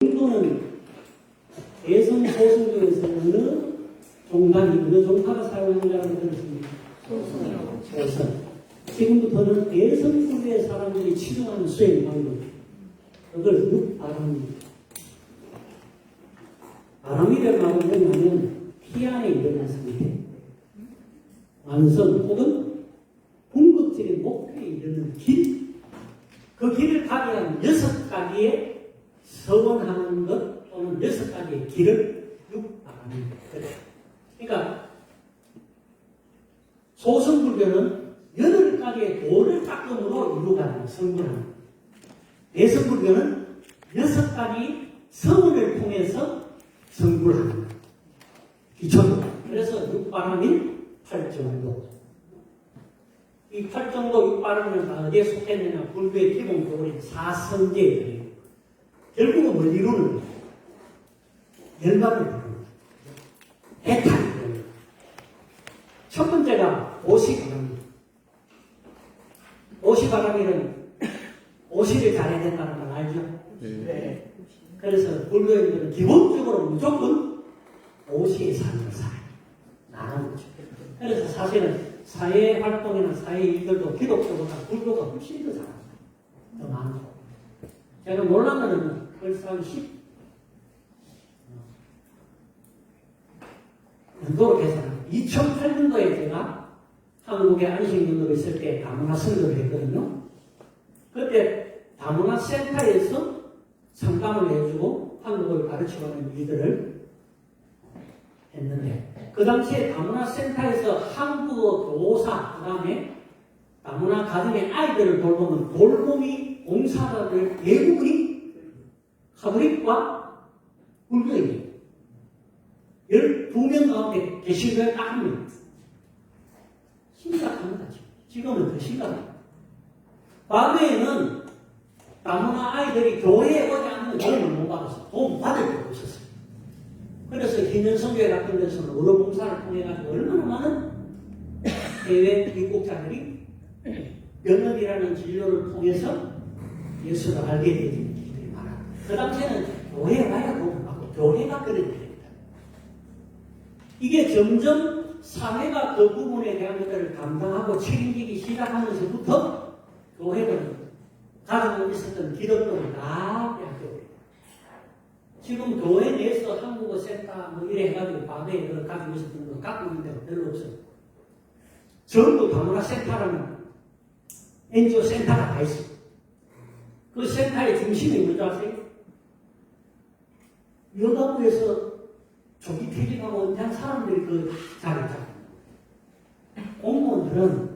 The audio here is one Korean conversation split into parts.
정도는 대성 소승교에서 어느 종단이, 어느 종파가 사용하는지라고 들었습니다. 소승. 지금부터는 대성국의 사람들이 치중하는 수행 방법. 그걸 육바람입니다. 바람이라는 말은 뭐냐면 피안에 일어난 상태. 완성 혹은 궁극적인 목표에 이르는 길. 그 길을 가게 한 6가지의 서원하는 것 또는 6가지의 길을 육바람입니다. 그러니까 소승불교는 8가지의 도를 닦음으로 이루어가는 성불합니다. 대성불교는 6가지 서문을 통해서 성불합니다. 기초로. 그래서 육바람인 8정도. 이 8정도 육바람은 어디에 속했느냐? 불교의 기본적으로 사성제예요. 결국은 뭘 이루는 거예요? 열반을 이루는 거예요. 해탈을 이루는 거예요. 첫 번째가 오시바람입니다. 오시바람이는 오시를 잘해야 된다는 걸 알죠? 네. 그래서 불교인들은 기본적으로 무조건 오시에 사는 걸 살아요. 나는 거죠. 그래서 사실은 사회 활동이나 사회 일들도 기독교보다 불교가 훨씬 더 잘합니다. 더 많고. 제가 놀란 거는 벌써 한 10년도로 계산합니다. 2008년도에 제가 한국에 안식연구가 있을 때 다문화 선교를 했거든요. 그때 다문화 센터에서 상담을 해주고 한국어를 가르쳐가는 일들을 했는데 그 당시에 다문화 센터에서 한국어 교사 그 다음에 다문화 가정의 아이들을 돌보는 돌봄이 봉사자들 대부분이 카톨릭과 불교인이에요. 12명 가운데 개신교에 딱 한 명. 심각합니다. 지금은 더 심각합니다. 과거에는 다문화 아이들이 교회에 오지 않는 도움을 못 받았어요. 도움 받을 필요가 없었어요. 그래서 기년성교회 같은 데서는 의료봉사를 통해가지고 얼마나 많은 해외 입국자들이 면역이라는 진료를 통해서 예수를 알게 되는 일들이 많아요. 그 당시에는 교회에 와야 도움을 받고 교회가 그래야 됩니다. 이게 점점 사회가 그 부분에 대한 것들을 감당하고 책임지기 시작하면서부터 교회는 가지고 있었던 기독교를 다 빼앗겨요. 지금 교회 내에서 한국어 센터 뭐 이래 해가지고 과거에 가지고 있었던 거 갖고 있는 데가 별로 없어요. 전부 다문화 센터라는 NGO 센터가 다 있어요. 그 센터의 중심이 뭔지 아세요? 여가부에서 조기 퇴직하고 은퇴한 사람들이 그 자리 있잖아요. 공무원들은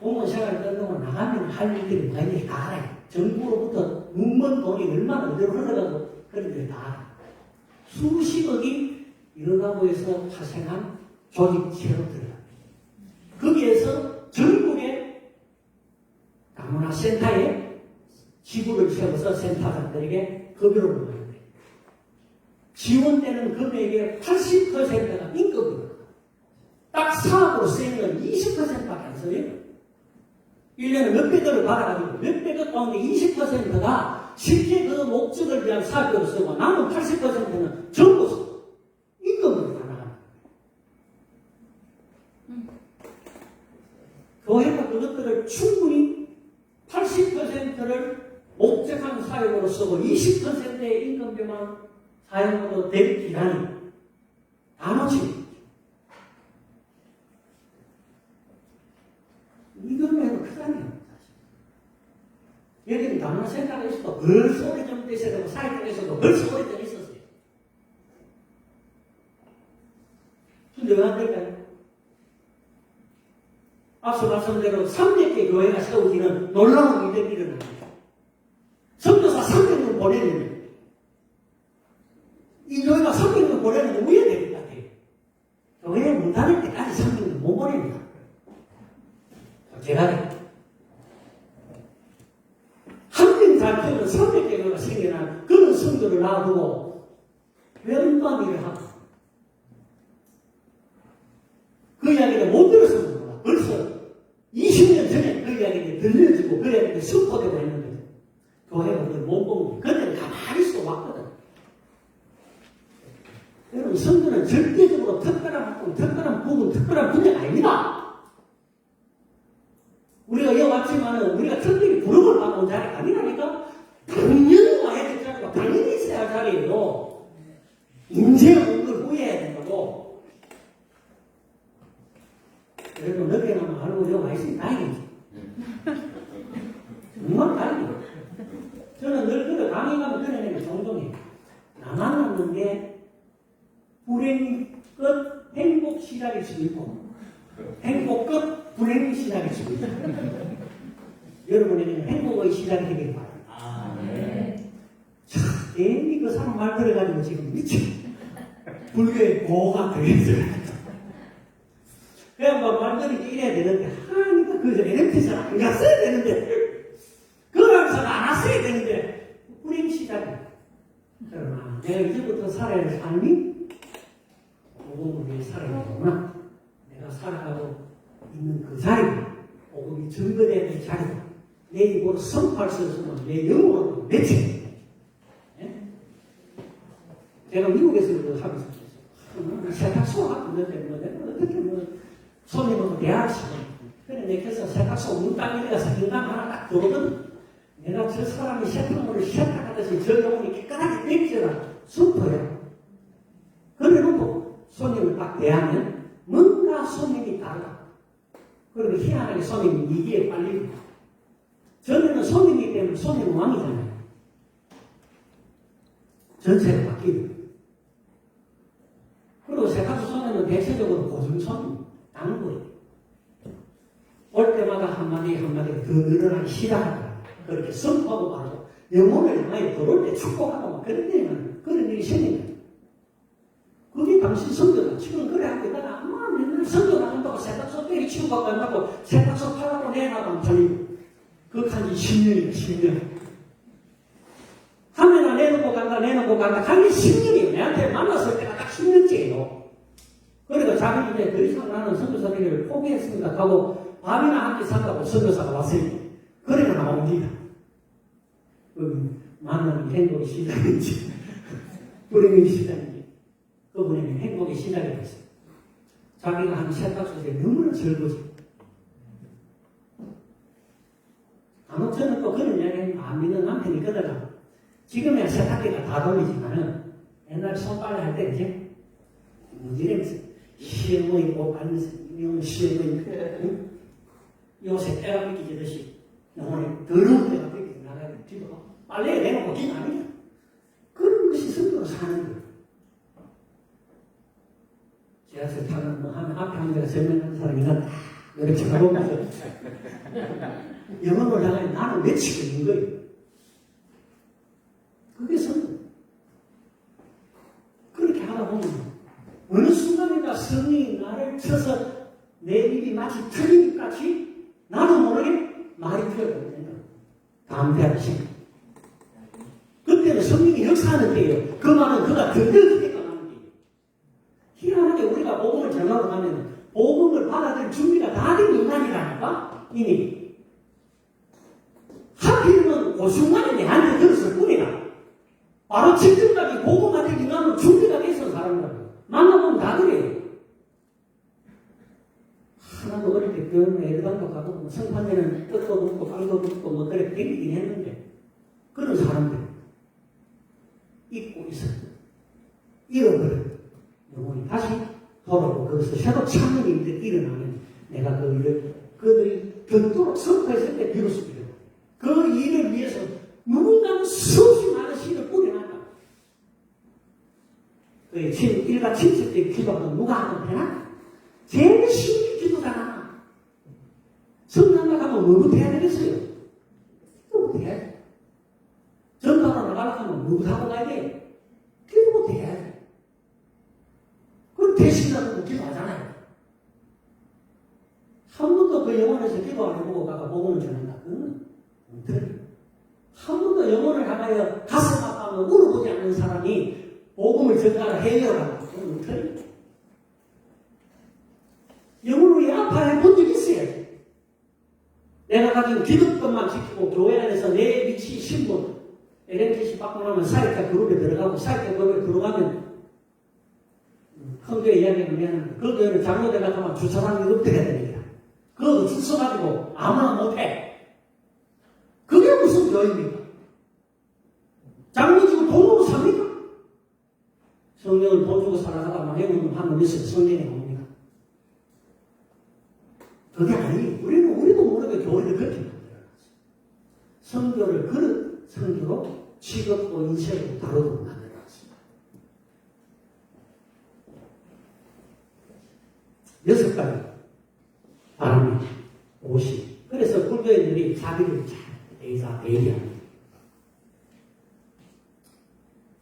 공무원 생활을 끝나고 나가면 할 일들이 많이 다 알아요. 정부로부터 눈먼 돈이 얼마나 어디로 흘러가고 그런 일을 다 알아요. 수십억이 여가부에서 파생한 조직체로 들어갑니다. 거기에서 전국의 다문화 센터에 지구를 세워서 센터장들에게 급여를 받는 거예요. 지원되는 금액의 80%가 인건비입니다. 딱 사업으로 쓰이는 건 20%밖에 안 써요. 1년에 몇백억을 받아가지고 몇백억 가운데 20%가 실제 그 목적을 위한 사업으로 쓰고 남은 80%는 전부 인건비로 다 나갑니다. 교회가 그것들을 충분히 80%를 목적한 사역으로 쓰고 20%의 인건비만 사용해도 될 기간이 나눠집니다. 이걸로 해도 크다네요. 여기는 다문화 센터가 있어도 벌써 오래전부터 있어야 되고 사회적에서도 벌써 오래전 있었어요. 근데 왜 안 될까요? 앞서 말씀대로 300개 교회가 세우기는 놀라운 일들이 일어납니다. 선교사 300명 보내는데 이 교회가 300명 보내는데 왜 될 것 같아요? 교회 문 닫을 때까지 300명 못 보냅니다. 제가 한 명 잘 키우면 300개가 생겨난 그런 성도를 놔두고 왜 엉뚱한 일을 하고 그 이야기를 못 들어서 몰라. 벌써 20년 전에 그 이야기를 들려주고 그 이야기를 슈퍼되고 했는데 교회가 그걸 못 보고 그때는 가만히 있어 왔거든. 성도는 절대적으로 특별한 학군, 특별한 부분, 특별한 분야가 아닙니다. 우리가 여기 왔지만은 우리가 특별히 부름을 받고 온 자리가 아니라니까. 당연히 와야 될 자리가 당연히 있어야 할 자리예요. 인생 온 걸 후회해야 된다고. 그래도 늦게나마 알고 여기 와 있으니 다행이지. 정말 다행이에요. 저는 늘 그래 강의 가면 그런 얘기 종종 해요. 나만 남는 게 불행 끝 행복 시작일 수도 있고 행복 끝 불행 시작일 수도 있고 여러분에게는 행복의 시작이 되길 바랍니다. 네. 참, 괜히 그 사람 말 들어가지고 지금 미치 불교의 고가 되겠어요. 그냥 뭐 말들이 이래야 되는데 하니까 그저 LMT에서 안 갔어야 되는데 그러면서 안 왔어야 되는데 불행 시작이야. 그러나 내가 이제부터 살아야 할 삶이 복음을 위해 살아야 되구나. 내가 살아가고 있는 그 자리가 복음이 증거되는 그 자리가 내 입으로 선포할 수 없으면 내 영혼으로 맺혀. 제가 미국에서도 하고 있었어요. 세탁소 하고 있는데 뭐 내가 어떻게 뭐 손님하고 대화를 시켜. 그래 내가 세탁소 문 땅에다가 인감 하나 딱 들어오거든. 내가 저 사람이 세탁물을 세탁하듯이 저 영혼이 깨끗하게 뺏겨라 선포해. 그래놓고 손님을 딱 대하면 뭔가 손님이 다르다. 그리고 희한하게 손님이 이기에 빨리고. 전에는 손님이기 때문에 손님은 왕이잖아요. 전체가 바뀌고. 그리고 세탁소 손님은 대체적으로 고정 손님, 당구예요. 올 때마다 한마디 한마디 더 늘어나기 시작하다. 그렇게 선포하고 말하고 영혼을 향하여 들어올 때 축복하고 막 그런 데는 그런 일이 생기는. 그게 당신 성도다. 지금 그래 하고 있다가 아마 맨날 성도 나간다고 세탁소 때리치고 가고 간다고 세탁소 팔라고 내놔가면 팔리고. 그것한 10년이에요. 10년. 하면은 내놓고 간다 간게 10년이에요. 내한테 만났을 때가 딱 10년째예요. 그러니까 자기 이제 더 이상 나는 선교사 되기를 포기했습니다 하고 밥이나 한 끼 산다고 선교사가 왔으니 그래가 나옵니다. 만나는 행복의 시작인지 불행의 시작인지 그분에게 행복의 시작이 됐어요. 자기가 한 세탁소에 너무나 즐거워져. 간혹 저는 또 그런 이야기는 안 믿는 남편이 그러다가 지금의 세탁기가 다 돌리지만은 옛날 손빨래 할 때 이제 이러면서 시어머니 못 받으면서 시어머니 요새 때가 뺏기듯이 영혼이 더러운 때가 뺏기지 나가야 뒤도 빨래에 내놓고 긴 아니야. 그런 것이 성도로 사는 거예요. 지하철 타면 뭐 하면 앞에 한 대가 설명하는 사람이 난 이렇게 가보면서 영혼을 향하여 나는 외치고 있는 거예요. 그게 성도. 그렇게 하다 보면 어느 순간인가 성령이 나를 쳐서 내 입이 마치 틀린 같이 나도 모르게 말이 틀어졌거든요. 담대하신. 그때는 성령이 역사하는 때예요. 그 말은 그가 든든히가 나는 때예요. 희한하게 우리가 복음을 전하러 가면 복음을 받아들일 준비가 다 된 인간이라니까 이미. 하필이면 그 순간에 내한테 들었을 뿐이다. 바로 직전까지 복음한테 인간은 준비가 돼서 사람이라고. 만나보면 다 그래요. 하나도 어릴 때 병원에 일반도 가고 뭐 성판에는 뜻도 붓고 빵도 붓고 뭐 그래 땡기긴 했는데 그런 사람들 잊고 있었어. 잃어버려. 영혼이 다시 돌아오고 거기서 새로 찾는 일들이 일어나면 내가 그 일을 그들이 듣도록 선포했을 때 비로소 이뤄. 그 일을 위해서 누군가는 수없이 많은 시를 뿌려놨다. 그 일가 친척 때 기도하면 누가 하면 되나? 제일 신기 기도잖아. 성당에 가면 뭐부터 해야 되겠어요? 기도부터 해야 돼. 전도하러 나가려고 하면 뭐부터 하고 가야 돼? 기도부터 해야 돼. 그럼 대신하고 기도하잖아요. 한 번도 그 영혼에서 기도 안 해보고 가가 복음을 전한다. 그건 한 번도 영혼을 향하여 가슴 아파하며 울어보지 않는 사람이 복음을 전하라 해요라고. 그건 틀려. 영혼을 왜 아파해 본 적 있어야지. 내가 가진 기독교만 지키고 교회 안에서 내 위치, 신분, LMTC 받고 나면 사이카 그룹에 들어가고 사이카 그룹에 들어가면 큰 교회 이야기하면 그 교회는 장로대가 가면 주차장이 없대야 됩니다. 그것도 줄 서가지고 아무나 못해. 그게 무슨 교회입니까? 장로 주고 돈으로 삽니까? 성령을 돈 주고 살아가다만 해보면 한번 있어요. 성령이 옵니다. 그게 아니에요. 우리도 모르게 교회를 그렇게 만들어놨어요. 성교를 그런 성교로 직업도 인생으로 다루도록 만들어놨습니다. 6가지 바람이 50. 그래서 불교인들이 자기를 잘 대의합니다.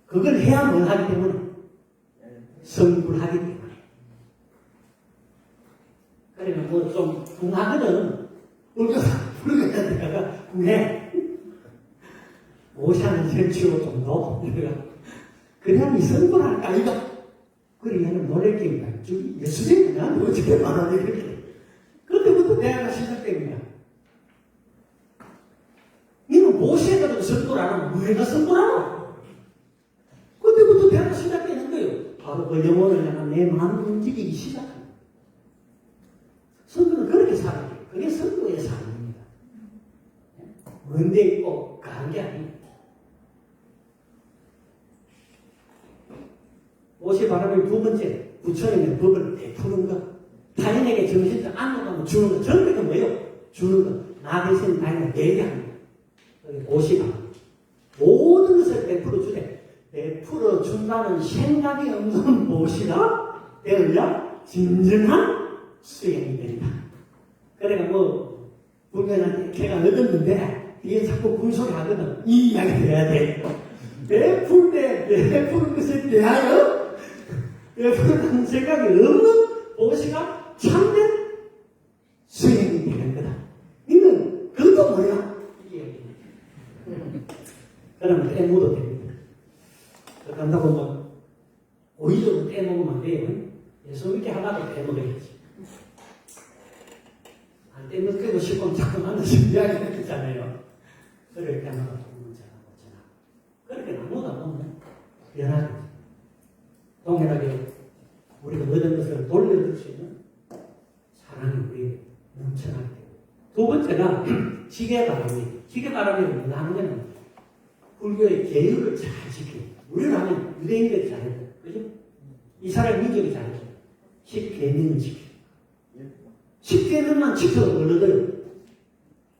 그걸 해야 뭘 하기 때문에 성불하기 때문에. 그러면 뭐 좀 궁하거든. 불교자들가 궁해. 오샤는 zem치고 정도. 그래야 이 성불할까 이거. 그러면 놀랄 게 있다. 예수님 그냥 어떻게 말하냐 이렇게. 그때부터 대화가 시작됩니다. 니는 모세가지고 성불하나 뭐해가 성불하나? 그때부터 대화가 시작되는 거예요. 바로 그 영혼을 향한 내 마음이 움직이기 시작합니다. 성도는 그렇게 살아야 돼요. 그게 성도의 삶입니다. 먼데 있고 가는 게 아닙니다. 옷이 바람을 두 번째, 부처님의 법을 베푸는 것. 타인에게 정신을 안놓으면 주는 것. 정백은 뭐예요? 주는 것. 나 대신 타인을 내게 합니다. 옷이 바람. 모든 것을 베풀어 주되 베풀어 준다는 생각이 없는 무엇이라 되어야 진정한 수행이 된다. 그러니까 뭐 불교한테 걔가 얻었는데 이게 자꾸 군소리 하거든. 이 이야기를 해야 돼. 베풀 때 베푸는 것에 대하여 베푸는 생각이 없는 무엇이가 참된 수행이 되는 거다. 너는 그것도 뭐야? 이게 그러면 떼먹어도 됩니다. 간다고 막 오히려 떼먹으면 안 돼요. 예수 믿게 하나도 떼먹어야지. 안 떼먹고 싶으면 자꾸 만나서 이야기를 했잖아요. 그럴 때마다 문제가 없잖아. 그렇게 나누다 보면 연하게 동일하게 우리가 얻은 것을 돌려줄 수 있는 사랑이 우리에게 넘쳐나게 되고. 두 번째가 지게바람이에요. 지게바람이 뭐가 하느냐면 불교의 계율을 잘 지키고. 우리는 하면 유대인들이 잘해요. 그죠? 이스라엘 민족이 잘해요. 10계명을 지켜요. 10계명만 지켜도 뭘 얻어요?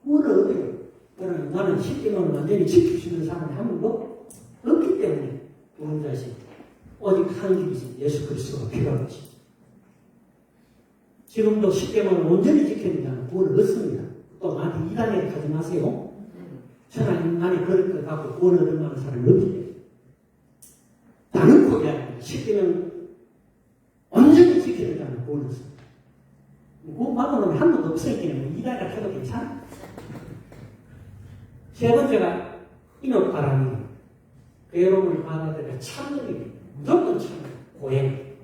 뭘 얻어요? 그러나 나는 10계명을 완전히 지킬 수 있는 사람이 한 명도 없기 때문에 우리 자신 오직 한 길이신 예수 그리스도가 필요한 것이죠. 지금도 10계명을 온전히 지키는 자는 구원을 얻습니다. 또 나한테 이단에 가지 마세요. 천하 인간이 그럴 것 같고 구원을 얻을 만한 사람이 없기 때문에. 나는 포기합니다. 10계명 온전히 지키는 자는 구원을 얻습니다. 그거 막아놓으면 한 번도 없으니까 이단에 해도 괜찮아. 세 번째가 인욕바람이 괴로움을 받아들여 참는 무조건 참는 고행.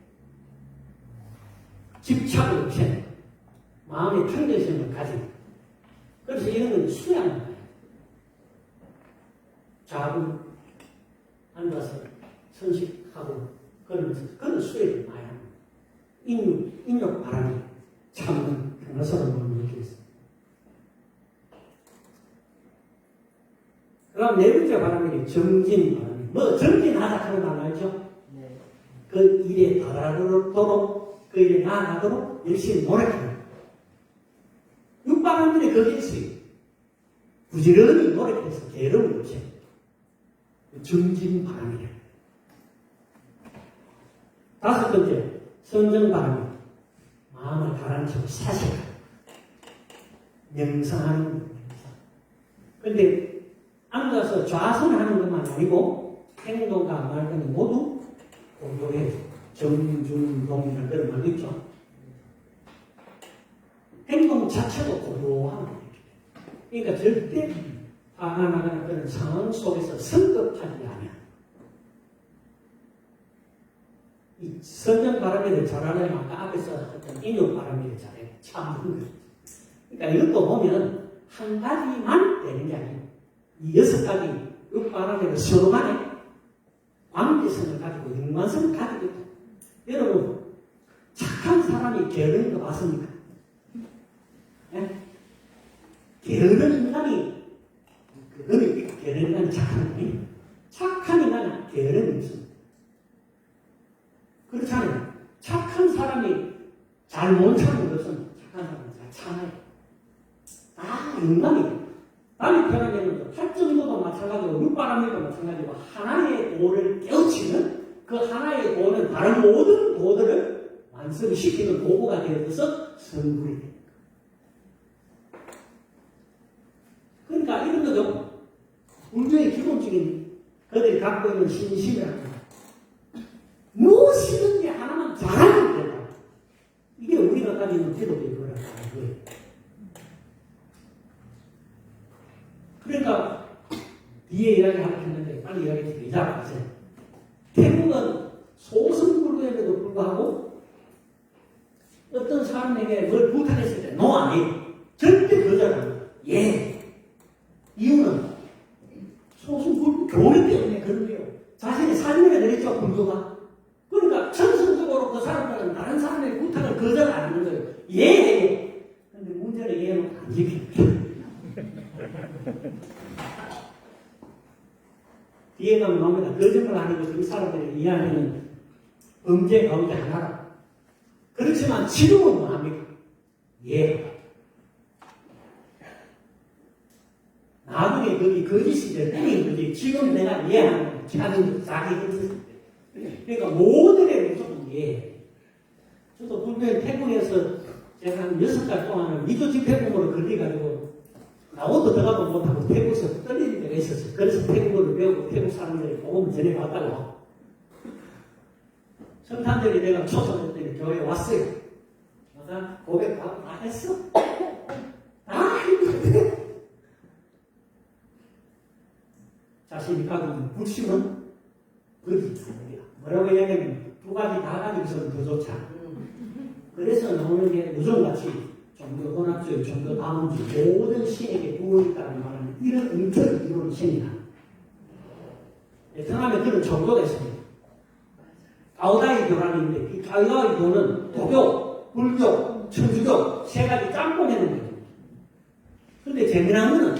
집착을 없애는 마음의 평정심을 가진. 그래서 이런 건 수양인 거예요. 자고 앉아서 선식하고 그러면서 그런 수행을 많이 합니다. 인욕바람이 참는 평화스러움을 느끼겠습니다. 그럼 네 번째 바람이 정진바람이. 뭐 정진하다 하는 말 알죠? 네. 그 일에 다다르도록 그 일에 나아가도록 열심히 노력합니다. 육바람들이 거기에 있어요. 부지런히 노력해서 괴로움을 없애요. 정진바람이래요. 다섯 번째 선정바람이 마음을 가라앉히고 사실하고 명상하는 겁니다. 그런데 앉아서 좌선하는 것만 아니고 행동과 말들은 모두 공조해서 정중동이라는 그런 말 있죠. 행동 자체도 고요한 거예요. 그러니까 절대 나가는 그런 상황 속에서 성급하지 않아요. 이 선정바람이를 잘하려면 아까 앞에서 했던 인욕바람이를 잘해요. 참는 거예요. 그러니까 이것도 보면 한 가지만 되는 게 아니에요. 이 6가지 육바람이를 서로 간에 관계성을 가지고 연관성을 가지고 있다. 여러분 착한 사람이 게으른 거 맞습니까? 예? 게으른 인간이, 게으른 인간이 착한 인간이, 착한 인간은 게으름이 없습니다. 그렇잖아요. 착한 사람이 잘 못 참는 것은 착한 사람은 잘 참아요. 인간이에요. 남이 편하게는 팔정도도 마찬가지고 물바람에도 마찬가지고 하나의 도를 깨우치는 그 하나의 도는 다른 모든 도들을 완성시키는 도구가 되어서 성불이 됩니다. 그러니까 이런 거죠. 불교의 기본적인 그들이 갖고 있는 신심이라는 거. 무엇이든지 하나만 잘하면 된다. 이게 우리가 가지는 태도의 거라고 하는 거예요. 그러니까 뒤에 이야기하려고 했는데 빨리 이야기 드리자. 태국은 소승불교에도 불구하고 어떤 사람에게 뭘 부탁했을 때 노 아니에요. 절대 거절합니다. 예. 이유는 소승불교 교리 때문에 그런 거예요. 자신의 삶에 내렸죠, 불교가. 그러니까 천성적으로 그 사람들은 다른 사람의 부탁을 거절 안 하는 거예요. 예. 근데 문제는 예는 안 지킵니다. 뒤에 가면 나옵니다. 거짓말 하는 것을 이 사람들이 이해하는 범죄 가운데 하나라. 그렇지만 지금은 뭐 합니까? 예. 나중에 거기 거짓이 될 뿐인 거지. 지금 내가 이해하는 자기 거짓일 때. 그러니까 모든에 무조건 예. 저도 불교의 태국에서 제가 한 6달 동안은 미조 집회공으로 걸려가지고 나오도 들어가도 못하고 태국에서 떨리는 데가 있었어요. 그래서 태국어를 배우고 태국 사람들이 복음을 전해봤다고. 성탄절에 내가 초청했더니 교회에 왔어요. 내가 고백하고 다 했어. 다 했는데 자신이 가지고 있는 불신은 그렇게 죽습니다. 뭐라고 얘기하면 두 가지 다 가지고 있으면 더 좋지 않아. 그래서 나오는 게 무좀같이 종교권합주의, 종교다문주의 모든 신에게 부어있다는 말은 이런 은퇴를 이루는 신이다. 베트남에 그런 종교가 있습니다. 가오다이 교란인데 이 가오다이 교는 도교, 불교, 천주교 세 가지 짬뽕해놓은 거예요. 그런데 재미난 거는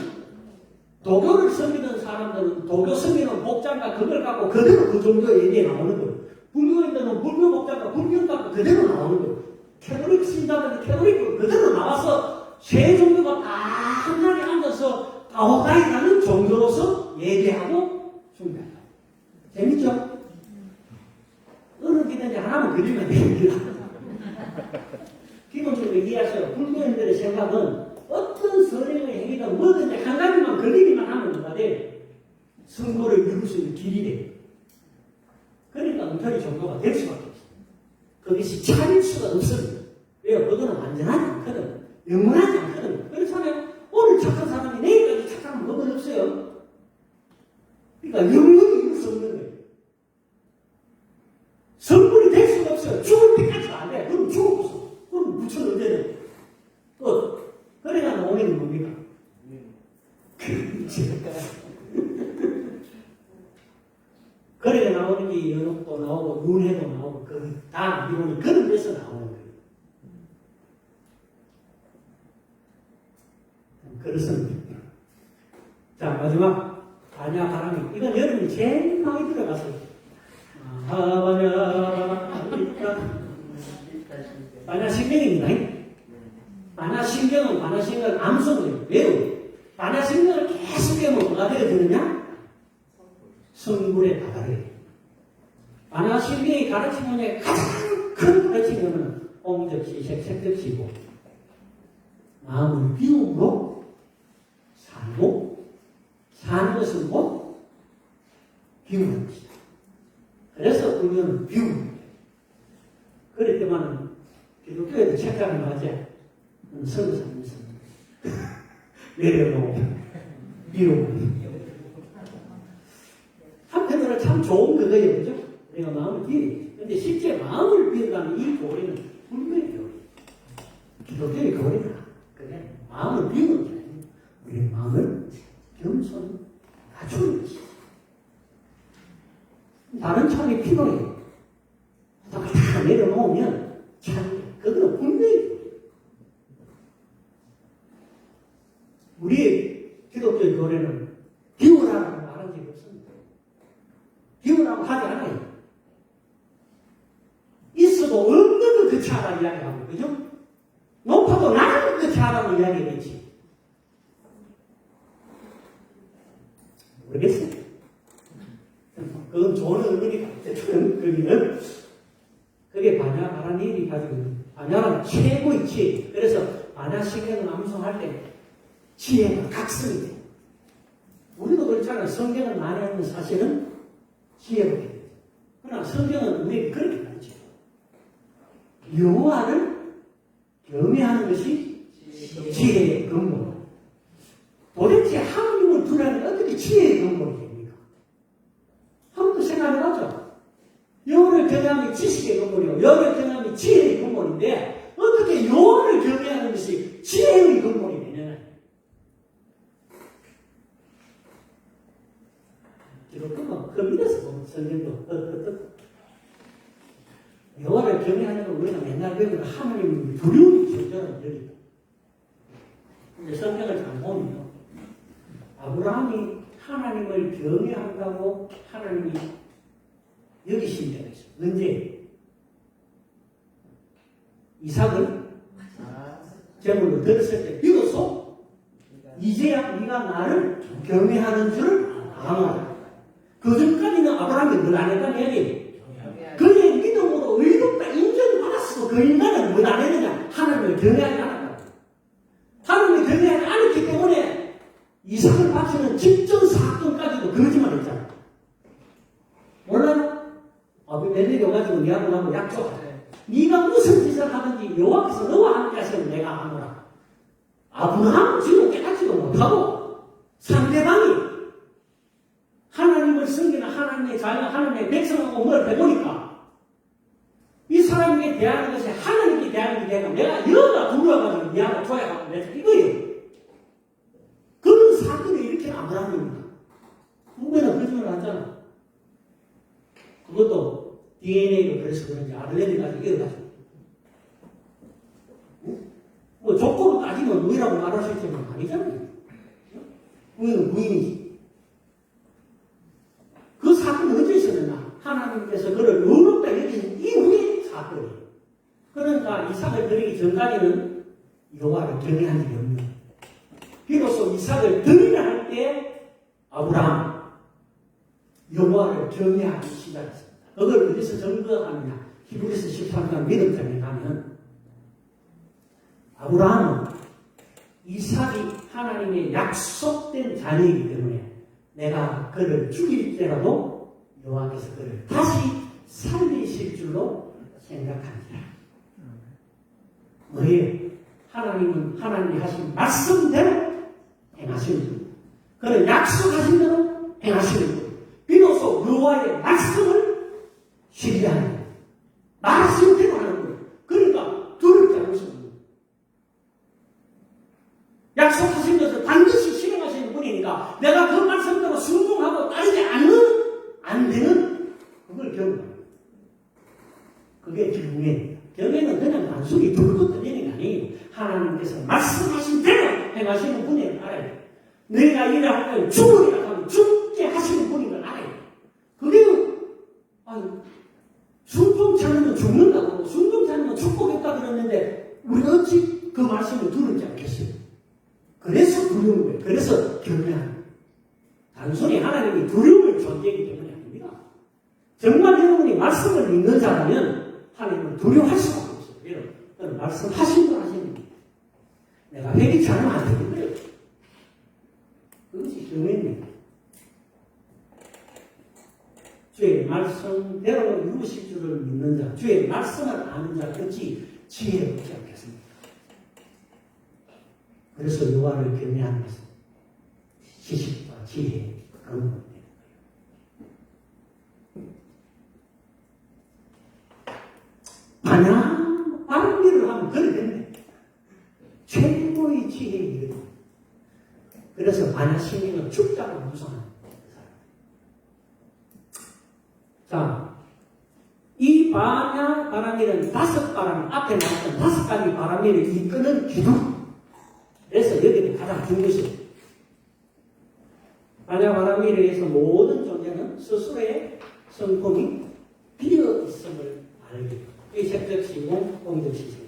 도교를 섬기는 사람들은 도교 섬기는 복장과 그걸 갖고 그대로 그 종교 얘기에 나오는 거예요. 불교인들은 불교 복장과 불교 갖고 그대로 나오는 거예요. 캐톨릭 신자들은 캐톨릭으로 그대로 나와서 세 종교가 다 한자리에 앉아서 가오다이라는 종교로서 예배하고 숭배한다. 재밌죠? 어느 기든지 하나만 그리면 됩니다. 기본적으로 이해하세요. 불교인들의 생각은 어떤 선행의 행위든 뭐든지 한 가지만 걸리기만 하면 뭐가 돼? 성도를 이룰 수 있는 길이 돼. 그러니까 엉터리 종교가 될 수밖에 없어. 그것이 차릴 수가 없습니다. 왜요? 그거는 완전하지 않거든. 영원하지 않거든. 그렇잖아요. 오늘 착한 사람이 내일까지 착한 법은 없어요. 그러니까 영원히 이룰 수 없는 거예요. 성불이 될 수가 없어요. 죽을 때까지도 안 돼. 그럼 죽었어. 그럼 무천 언제는 끝. 그래야 나오는 겁니까? 그래야 나오는 게 연옥도 나오고 윤회도 나오고 다 이루는 그런 데서 나오는 거예요. 그렇습니다. 자, 마지막 반야바람이 이건 여러분이 제일 많이 들어갔어요. 반야신경입니다. 반야신경은 암송이에요. 왜요? 반야신경을 계속 배우면 뭐가 되어지느냐? 성불에 다다르요. 반야신경이 가르치는 가장 큰 가르침은 공적시, 색적시고 마음을 비움으로 살고 사는 것은 곧 비우는 것이다. 그래서 불교는 비우는 거예요. 그럴 때만은 기독교에도 책가는 맞아. 선교사님께서 내려놓고 비우고 한편으로 참 좋은 그거예요. 그죠? 내가 마음을 비우지. 근데 실제 마음을 비우려면 이 교리는 불교의 교리. 기독교의 교리다. 그래. 마음을 비우는 게 아니고 우리 마음을 겸손히 낮추는 것이다. 다른 차이 필요해요. 다 내려놓으면 참 있으라고 하지 않아요. 있어도 없는 것 그치 하라고 이야기하고, 그죠? 높아도 낮은 것 그치 하라고 이야기하겠지. 모르겠어요. 그건 좋은 의미가 어쨌든 거기는 그게 반야라는 일이 가지고 있는 반야는 최고의 지혜. 그래서 반야 신경을 암송할 때 지혜가 각성이 돼요. 우리도 그렇잖아요. 성경을 많이 하는 사실은 지혜로 돼요. 그러나 성경은 우리에게 그렇게 가르쳐요. 여호와를 경외하는 것이 지혜의 근본. 도대체 하나님을 두려면 어떻게 지혜의 근본이 됩니까? 한번도 생각해봤죠? 여호와를 경외함이 지식의 근본이고 여호와를 경외함이 지혜의 근본인데 어떻게 여호와를 경외하는 것이 지혜의 근본이 되느냐? 조금만 그 믿어서 보면 성경도 여호와를 경외하는 건 우리가 맨날 배우는 하나님을 두려운 존재로 여기다. 근데 성경을 잘 보면 아브라함이 하나님을 경외한다고 하나님이 여기신 때가 있어요. 언제? 이삭을 제물로 드렸을 때 비로소 이제야 네가 나를 경외하는 줄을 아노라. 그 전까지는 아브라함이 뭘 안 했다는 얘기예요. 그의 믿음으로 의롭다 인정받았어도 그 인간은 뭘 안 했느냐? 하나님을 경외하지 않았다. 하나님을 경외하지 않았기 때문에 이삭을 바치는 직전 사건까지도 거짓말했잖아. 몰라요? 아비멜렉이 와가지고 네하고 약속하자. 네가 무슨 짓을 하든지 여호와께서 너와 함께 하시면 내가 하노라. 아브라함은 지금 깨닫지도 못하고 상대방이 하나님을 섬기는 하나님의 자녀, 하나님의 백성하고 뭘 해보니까 이 사람에게 대하는 것이 하나님께 대하는 게 되면 내가 여가 두려워가지고 네하고 좋아해가지고 내가 이거예요. 그런 사건이 이렇게 아브라함입니다. 후배는 거짓말 하잖아. 그것도 DNA가 그래서 그런지 아들내미가 이어가지고. 뭐 조건을 따지면 누이라고 말할 수 있지만 아니잖아요. 부인은 부인이지. 그 사건은 언제 있었느냐? 하나님께서 그를 의롭다 여기신 이후의 사건이에요. 그러니까 이삭을 드리기 전까지는 여호와를 경외한 적이 없는. 비로소 이삭을 드리려 할 때 아브라함 여호와를 경외하기 시작했습니다. 그걸 어디서 증거하느냐? 히브리서 13장 믿음장에 가면 아브라함은 이삭이 하나님의 약속된 자녀이기 때문에 내가 그를 죽일때라도 여호와께서 그를 다시 살리실 줄로 생각합니다. 뭐예요? 하나님은 하나님이 하신 말씀대로 행하시는 분. 그는 약속하신 대로 행하시는 분. 비로소 여호와의 말씀을 신뢰하는 분. 말씀을 대로 하는 분. 그러니까 두렵지 않으시는 분. 약속하신 것을 반드시 실행하시는 분이니까 내가 그 말씀대로 순종하고 따르지 않는 안 되는 그걸 경외합니다. 그게 경외입니다. 경외는 그냥 단순히 들고 떠내는 게 아니에요. 하나님께서 말씀하신 대로 행하시는 분인 걸 알아야 돼요. 내가 이래 하면 죽으리라 하면 죽게 하시는 분인 걸 알아야 돼요. 그게 순종치 않으면 죽는다고 순종치 않으면 축복했다 그랬는데 우리가 어찌 그 말씀을 들었지 않겠어요? 그래서 두려운 거예요. 그래서 경외하는 거예요. 단순히 하나님이 두려움을 존재하기 때문에 아닙니다. 정말 여러분이 말씀을 믿는 자라면 하나님을 두려워할 수가 없어요. 여러분, 말씀하신 걸 하시는 거예요. 내가 회개치 않으면 안 되는 거예요. 그것이 경외입니다. 주의 말씀대로 이루실 줄을 믿는 자, 주의 말씀을 아는 자, 끝이 지혜롭지 않겠습니까? 그래서 여호와를 경외하는 것은 지식과 지혜의 근본이 되는 거예요. 만약 바른 하면 그래 됐네. 최고의 지혜의 이름. 그래서 만약 신경은 축자가 무서워하는 자, 이 반야 바라밀은 다섯 바람, 앞에 나왔던 다섯 가지 바라밀을 이끄는 기둥. 그래서 여기는 가장 중요한 것이에요. 반야 바라밀에 의해서 모든 존재는 스스로의 성품이 비어 있음을 알게 돼요. 이게 색적시고 공덕시입니다.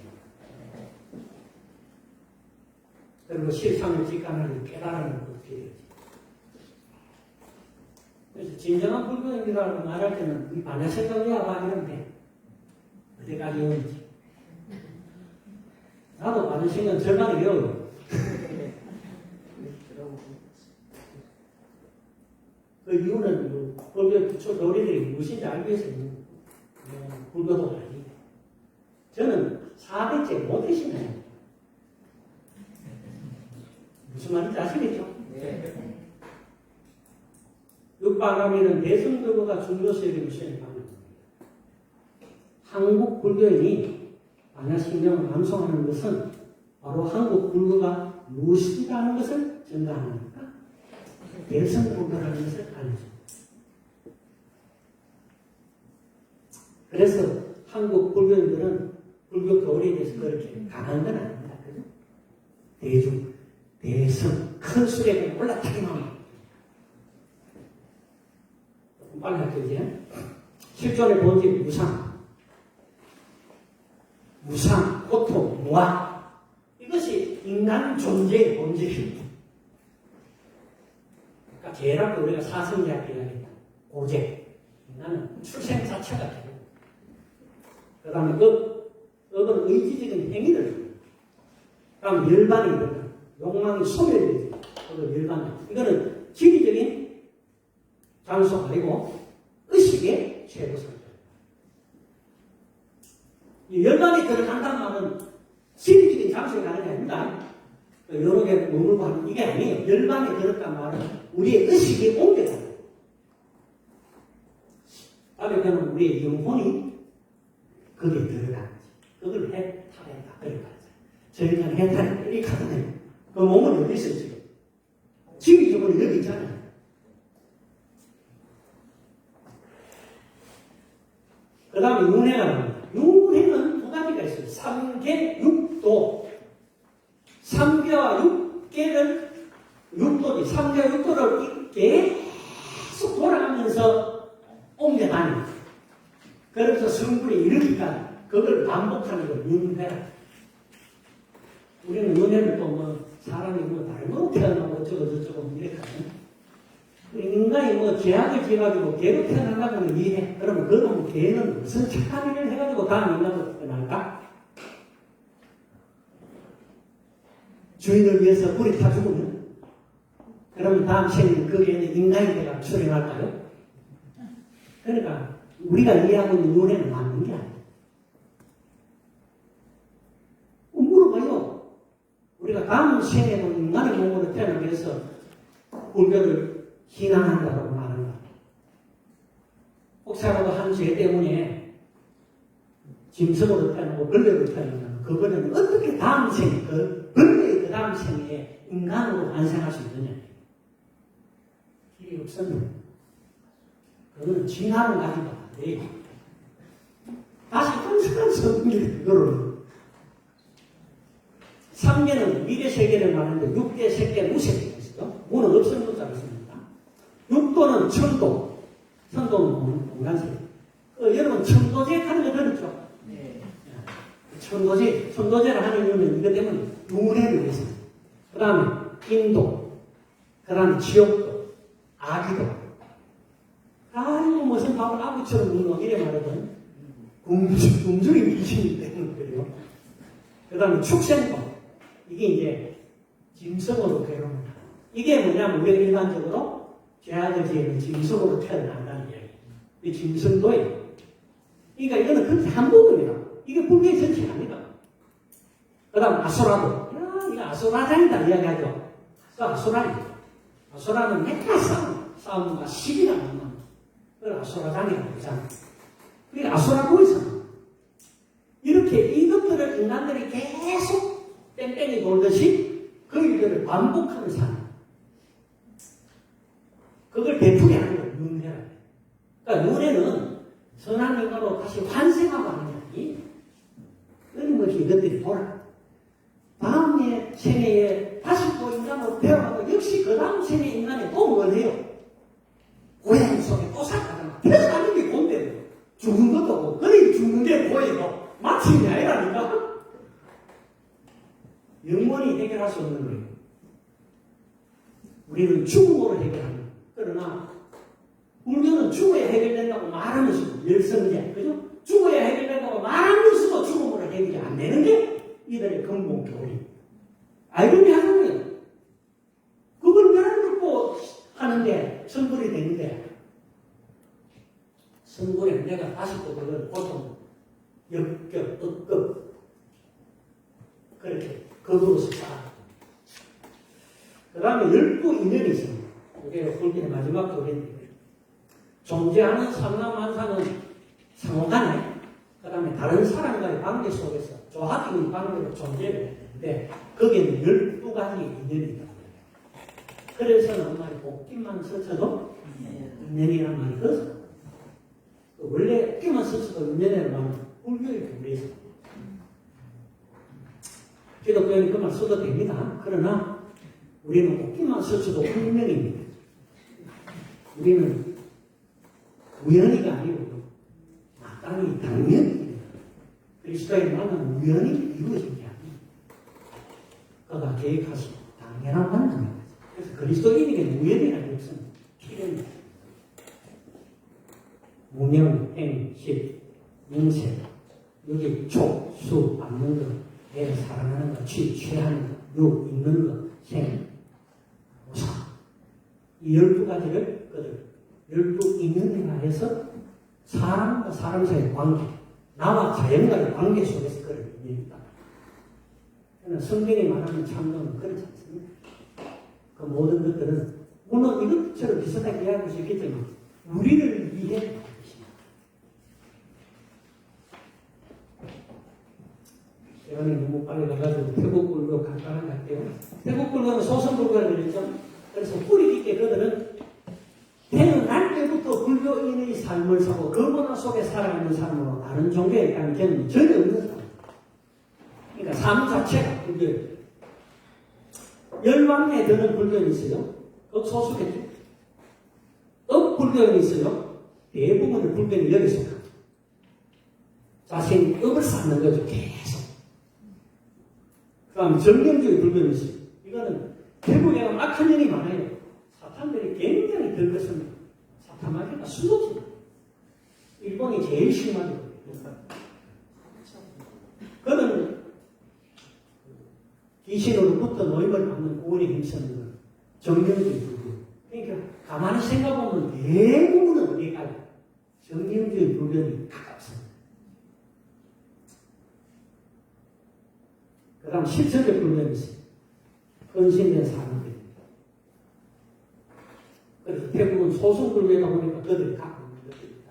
그리고 실상을 직관하는 깨달음을 얻게 되죠. 그래서 진정한 불교인이라고 말할 때는 이 반야생각이야 봐 이런데 어디까지 오는지. 나도 반야생각 절반이 외워요. 그 이유는 불교 기초 도리들이 무엇인지 알기 위해서 불교도가 아니에요. 저는 400째 못하시나요? 무슨 말인지 아시겠죠? 네. 육바가미는 대승도가 중조세력의 미션을 받는 겁니다. 한국 불교인이 반야신경을 암송하는 것은 바로 한국 불교가 무엇이라는 것을 증가하니까 대승불교라는 것을 알려줍니다. 그래서 한국 불교인들은 불교 교리에 대해서 그렇게 강한 건 아닙니다. 그죠? 대중, 대승, 큰 수레에 올라타기만 합니다. 빨리 할게요, 이제. 실존의 본질, 무상. 무상, 고통, 무아. 이것이 인간 존재의 본질입니다. 그러니까 제라고 우리가 사성제학 이야기했다. 고제. 인간은 출생 자체가 되고. 그 다음에 업은 의지적인 행위를 합니다. 그 다음 열반이 있다. 욕망이 소멸되지. 그걸 열반이. 이거는 지리적인 장소가 아니고 의식의 최고선입니다. 이 열반이 들어간다는 말은 지리적인 장소에 가는 게 아닙니다. 여러 개 머물고 하는 이게 아니에요. 열반이 들었단 말은 우리의 의식이 옮겨가요. 다음에 그러면 우리의 영혼이 거기에 들어가는 거지. 그걸 해탈했다. 그래 말이죠. 저희는 해탈했다. 이렇게 하잖아요. 그 몸은 어디 있어요, 지금? 지금 저번에 여기 있잖아요. 그 다음에 윤회가 나옵니다. 윤회는 두 가지가 있어요. 3계, 6도. 3계와 6계는 6도지. 3계와 6도를 계속 돌아가면서 옮겨다닙니다. 그래서 성불이 이르기까지 그걸 반복하는 걸 윤회라. 우리는 윤회를 또 뭐 사람이 뭐 다른 거 태어나고 어쩌고저쩌고 이렇게 하면 인간이 뭐 죄악을 지어가지고 개로 태어난다고는 이해해. 그러면 그놈 개는 무슨 착한 일을 해가지고 다음 인간으로 태어날까? 주인을 위해서 불이 타 죽으면? 그러면 다음 생에는 그 개는 인간이 돼가 출현할까요? 그러니까 우리가 이해하고 있는 윤회는 맞는 게 아니에요. 물어봐요. 우리가 다음 생에도 인간의 몸으로 태어나기 위해서 불교를 희난한다고 말한다. 혹시라도 한 죄 때문에 짐승으로 태어나고 벌레로 태어나면 그 벌레는 어떻게 다음 생에, 그 벌레의 그 다음 생에 인간으로 완성할 수 있느냐. 길이 없었는데. 그거는 진화를 가지고 안 돼. 다시 항상 성경이 그거를. 3계는 미래 세계를 말하는데 6계, 색계, 무색계가 있어요. 무는 없는 것자가 있습니다. 6도는 천도. 천도는 공간세계. 여러분 천도제 하는 거 들었죠? 네. 천도제를 하는 이유는 이것 때문에 윤회를 위해서. 그 다음에 인도. 그 다음에 지옥도. 아기도. 아이고 무슨 밥을 아구처럼 누노 이래 말하던 궁중이 미신이 때문에 그래요. 그 다음에 축생도. 이게 이제 짐승으로 괴로운다. 이게 뭐냐면 우리가 일반적으로 죄악을 지으면 짐승으로 태어난다는 이야기. 이 짐승도예요. 그러니까 이거는 그렇게 한 부분이에요. 이게 불교의 전체 아니다. 그 다음 아수라도. 야, 이거 아수라장이다 이야기하죠. 그 아수라입니다. 아수라는 맨날 싸움과 시비가 만나. 그걸 아수라장이라고 하잖아요. 그게 아수라고이잖아. 이렇게 이것들을 인간들이 계속 뺑뺑이 돌듯이 그 일들을 반복하는 삶. 그걸 베풀게 하는 거예요. 윤회라. 그러니까 윤회는 선한 인간으로 다시 환생하고 하는 게 아니. 끊임없이 이것들이 돌아. 다음에 생애에 다시 또 인간으로 태어나고 역시 그 다음 생애 인간에 또 뭘 해요? 고양 속에 또 살아가잖아. 태어나는 게 본데 죽은 것도 없고 그리 죽는 게 보이고 마침이 아니라니까. 영원히 해결할 수 없는 거예요. 우리는 죽음으로 해결합니다. 그러나 불교는 죽어야 해결된다고 말하면서도 열성제, 그죠? 죽어야 해결된다고 말하면서도 죽음으로 해결이 안 되는 게 이들의 근본 교리. 아이러니하는 거예요. 그걸 말하고 하는데 선불이 되는데 선불에 내가 다시 또 그걸 보통 역겹, 억급 그렇게 거부로서 살아. 그 다음에 12인연이 있습니다. 이게 불교의 마지막 교리인데 존재하는 삼라만사는 상호간에 그 다음에 다른 사람과의 관계 속에서 조합적인 관계로 존재를 했는데 거기에는 12가지 인연이 있다. 그래서 한 말이 복귀만 서쳐도 인연이란 말이 그래서 원래 복귀만 서쳐도 인연이라는 말은 불교의 교리에서 기독교는 그 말 써도 됩니다. 그러나 우리는 복귀만 서쳐도 운명입니다. 우리는 우연히가 아니고 마땅히 당연히 그리스도의 만남은 우연히 이루어진 게 아닙니다. 그가 계획하시고 당연한 만남입니다. 그래서 그리스도인에게는 우연이라는 게 없습니다. 필연입니다. 무명, 행, 식, 명세 여기 촉, 수, 받는 것, 애, 사랑하는 것, 취하는 것, 육, 있는 것, 생, 모사 이 12가지를 그들 12인연이라 해서 사람과 사람 사이의 관계, 나와 자연과의 관계 속에서 그를 이해했다. 그러나 성경이 말하는 참론은 그렇지 않습니다. 그 모든 것들은 물론 이것처럼 비슷하게 이해할 수 있겠지만 우리를 이해하는 것입니다. 시간이 너무 빨리 가가지고 태국불교 간단하게 할게요. 태국불교는 소선불교를 그랬죠. 그래서 뿌리 깊게 그들은 태어날 때부터 불교인의 삶을 사고 그 문화 속에 살아가는 사람으로 다른 종교에 대한 경험이 전혀 없는 사람. 그러니까 삶 자체가 불교예요. 열왕에 드는 불교인이 있어요. 극소수겠죠. 억불교인이 있어요. 대부분의 불교인이 여기서 가죠. 자신이 억을 쌓는 거죠. 계속. 그 다음 정경주의 불교인이 있어요. 이거는 대부분에 악한 년이 많아요. 사탄들이 굉장히 들것습니다. 사탄마귀가 수도지. 일본이 제일 심하죠. 그는 귀신으로부터 노임을 받는 구원에 힘쓰는 건 정경주의 불교. 그러니까 가만히 생각하면 대부분은 어디에 가요? 정경주의 불교에 가깝습니다. 그 다음 실천적 불교는 있어요. 헌신된 사람들. 그래서 대부분 소승불교다 보니까 그들이 갖고 있는 것들입니다.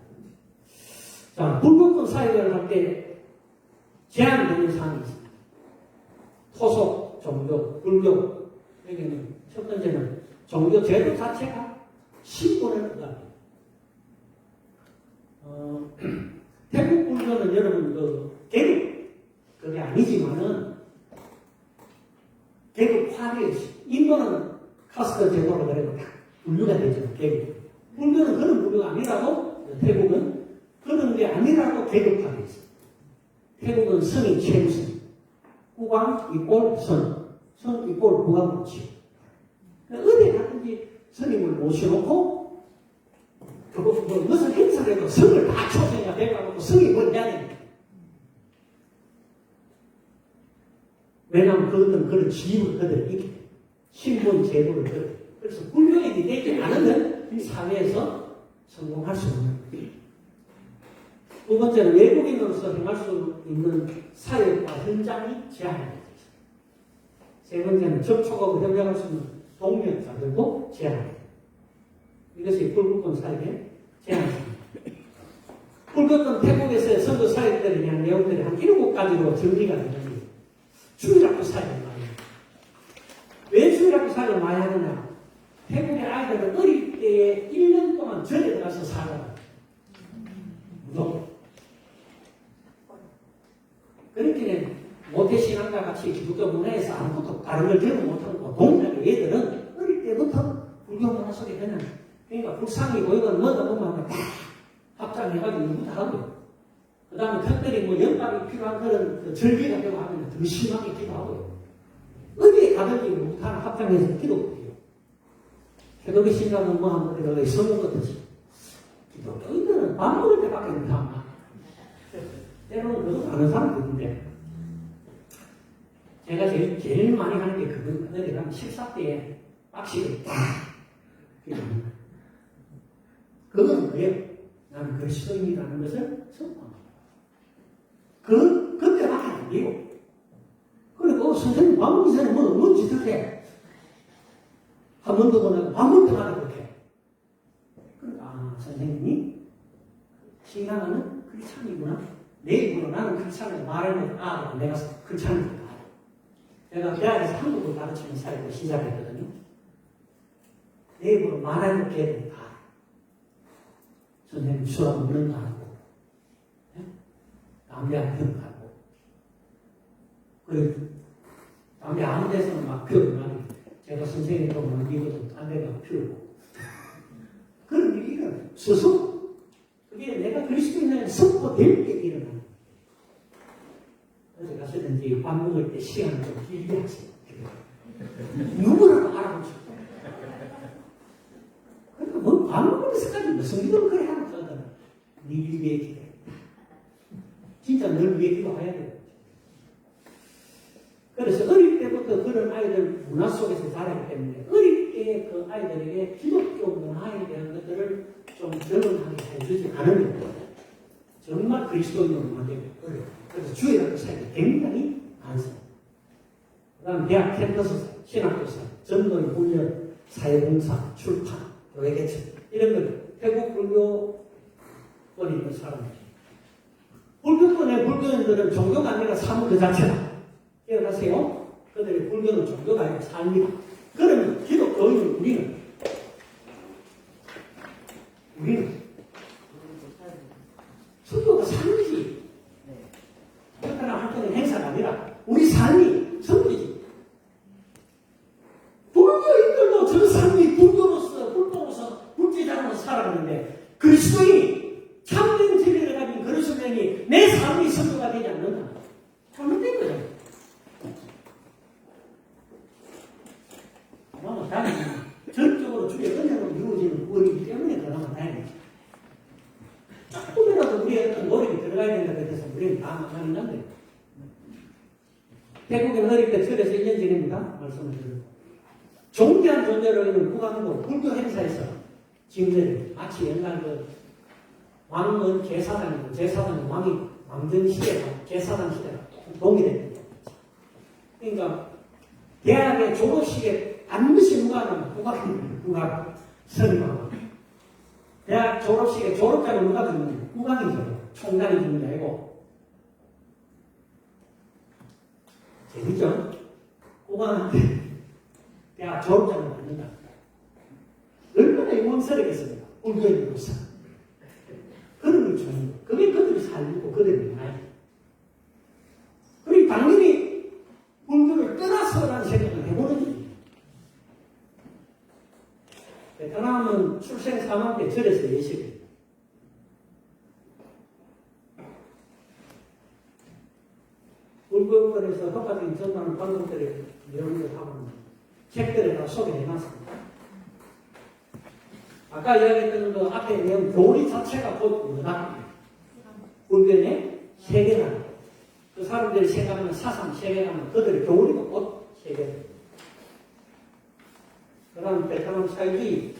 자, 불교권 사회를 할 때 제한되는 사항이 있습니다. 토속, 종교, 불교. 여기는 첫 번째는 종교 제도 자체가 신분을 부담합니다. 태국 불교는 여러분 계급 그게 아니지만은 계급화되어 인도는 카스트 제도로 그래도 다 분류가 되죠. 계급. 불교는 그런 분류가 아니라도 태국은 그런 게 아니라도 계급화되어 있어요. 태국은 성이 최우선. 국왕 이꼴 선. 선 이꼴 국왕 모치고. 어디 가든지 스님을 모셔놓고 그거 무슨 행사를 해도 성을 다 초청해야 돼가지고 성이 뭐냐 됩니다. 왜냐하면 그것은 그런 지위를 그대로 있기 때문에 신분 제도를 그대로. 그래서 불교인이 되지 않으면 이 사회에서 성공할 수 없는 거예요. 두 번째는 외국인으로서 행할 수 있는 사회와 현장이 제한이 되어 있습니다. 세 번째는 접촉하고 협력할 수 있는 동력자들도 제한합니다. 이것이 불교권 사회의 제한입니다. 불교권 태국에서의 선교 사회들에 대한 내용들이 한 7가지로 정리가 되는데 주일학교 사회를 많이 합니다. 왜 주일학교 사회를 많이 하느냐? 태국의 아이들은 어릴 때에 1년 동안 절에 들어가서 살아요. 무조건. 그렇게 모태신앙과 같이 기독교 문화에서 아무것도 다른 걸 경험 못하고 동작의 애들은 어릴 때부터 불교 문화 속에 그냥 그러니까 불상이 보이건 뭐다 보면 다 해가지고 연구도 하고요. 그 다음에 특별히 뭐 연밥이 필요한 그런 그 절기가 되고 하면 더 심하게 기도하고요. 어디에 가든지 무탄 합장해서 기도해요. 해독의 신앙은 뭐 한 번에 성경 같듯이 기독교인들은 밥 먹을 때밖에 못한다. 때로는 그것도 아는 사람도 있는데 제가 제일 많이 하는 게 그건 어디 가면 식사 때에 박식을 딱 그건 뭐예요? 나는 그리스도인이라는 것을 선포합니다. 그때밖에 안 돼요. 그리고 선생님 밥 먹기 전에 뭔 짓을 해? 한 번도 못 하고 밥 먹을 때마다 그렇게. 그러니까 선생님이 신앙은 크리스찬이구나. 내 입으로 나는 크리스찬을 말하는 내가 크리스찬이구나. 내가 대학에서 한국을 가르치는 사회를 시작했거든요. 내 입으로 말하는 게 다. 선생님 수학 먹는 거 알고, 담배 안 피우는 거 알고, 그리고 담배 아무 데서는 막 피우고, 제가 선생님 보면 이것도 담배가 피우고. 그런 일이 스스로, 그게 내가 그리스도인을 선포될 때 일어나는 거예요. 그래서 가서든지 밥 먹을 때 시간을 좀 길게 하세요. 누구라도 알아보죠. 그러니까 뭐 밥 먹을 때까지 무슨 기도를 그래 하는 거거든. 네 위에 기도. 진짜 널 위해 기도해야 돼요. 그래서 어릴 때부터 그런 아이들 문화 속에서 자라기 때문에 어릴 때 그 아이들에게 기독교 문화에 대한 것들을 좀 적응하게 해주지 않으면 정말 그리스도인으로 만들기 어려워요. 그래서 주일학교 살기 굉장히 안쓰러워요. 그 다음 대학 캠퍼스 신학교사, 전도인 훈련, 사회봉사, 출판, 교회개척 이런 걸 태국 불교권이 있는 사람들. 불교권의 불교인들은 종교가 아니라 삶 그 자체다. 기억하세요? 그들의 불교는 종교가 아니라 삶이다. 그러면 기독교인 우리는 선교가 삶이지. 그러나 할 때는 행사가 아니라 우리 삶이 선교지. 불교인들도 저 삶이 불교로서 불제자로서 살아가는데 그리스도인이 참된 진리를 가진 그리스도인이 내 삶이 선교가 되지 않는다. 잘못된 거죠. 그나마 다행이지. 전적으로 주의 은혜로 이루어지는 구원이기 때문에 그나마 다행이지. 조금이라도 우리의 어떤 노력이 들어가야 된다고 해서 우리는 다 망하는데 태국에 어릴 때 철에서 1년 전입니다. 말씀을 드리고 존귀한 존재로 있는 국왕도 불교 행사에서 지금들 마치 옛날 그 왕은 제사장이고 제사장은 왕이 왕전 시대가 제사장 시대가 동일했던 거죠. 그러니까 대학의 졸업식에 반드시 누가 하면 국왕 선임하고 대학 졸업식에 졸업장을 누가 주는 국왕이 줘요. 총장이 주는 게 아니고 재밌죠? 국왕한테 대학 졸업장을 받는다. 얼마나 영광스럽겠습니까? 불교인으로서. 그런 걸 주는 거예요. 그게 그들이 살고 그들이 문화예요. 그리고 당연히 불교를 떠나서라는 생각을 해보는 거예요. 베트남은 출생 사망 때 절에서 예식을 해요. 불교권에서 허가적인 전망을 방송들에 이런 걸 하고 책들에다 소개해놨습니다. 아까 이야기했던 그 앞에 내용 교리 자체가 곧 문학입니다. 불교의 세계관. 그 사람들이 생각하는 사상 세계관은 그들의 교리가 곧 세계관. 그 다음 베트남 사회주의.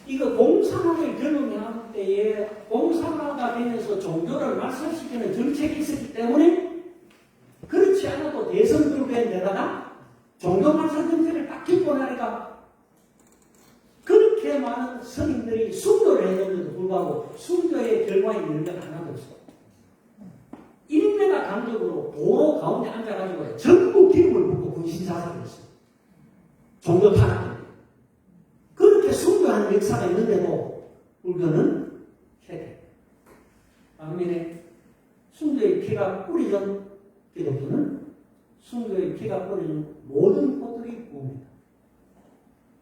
이거 공산화를 경험할 때에 공산화가 되면서 종교를 말살시키는 정책이 있었기 때문에 그렇지 않아도 대선불교인데다가 종교 말살 정책을 딱 짚고 나니까 그렇게 많은 스님들이 순교를 했는데도 불구하고 순교의 결과에 있는 게 하나도 없어. 인내가 강적으로 도로 가운데 앉아가지고 전부 기름을 붓고 군신사살을 했어. 종교 탄압. 그렇게 순교하는 역사가 있는데도 불교는 세대. 반면에 순교의 피가 뿌리던 기독교는 순교의 피가 뿌리는 모든 꽃들이 부읍니다.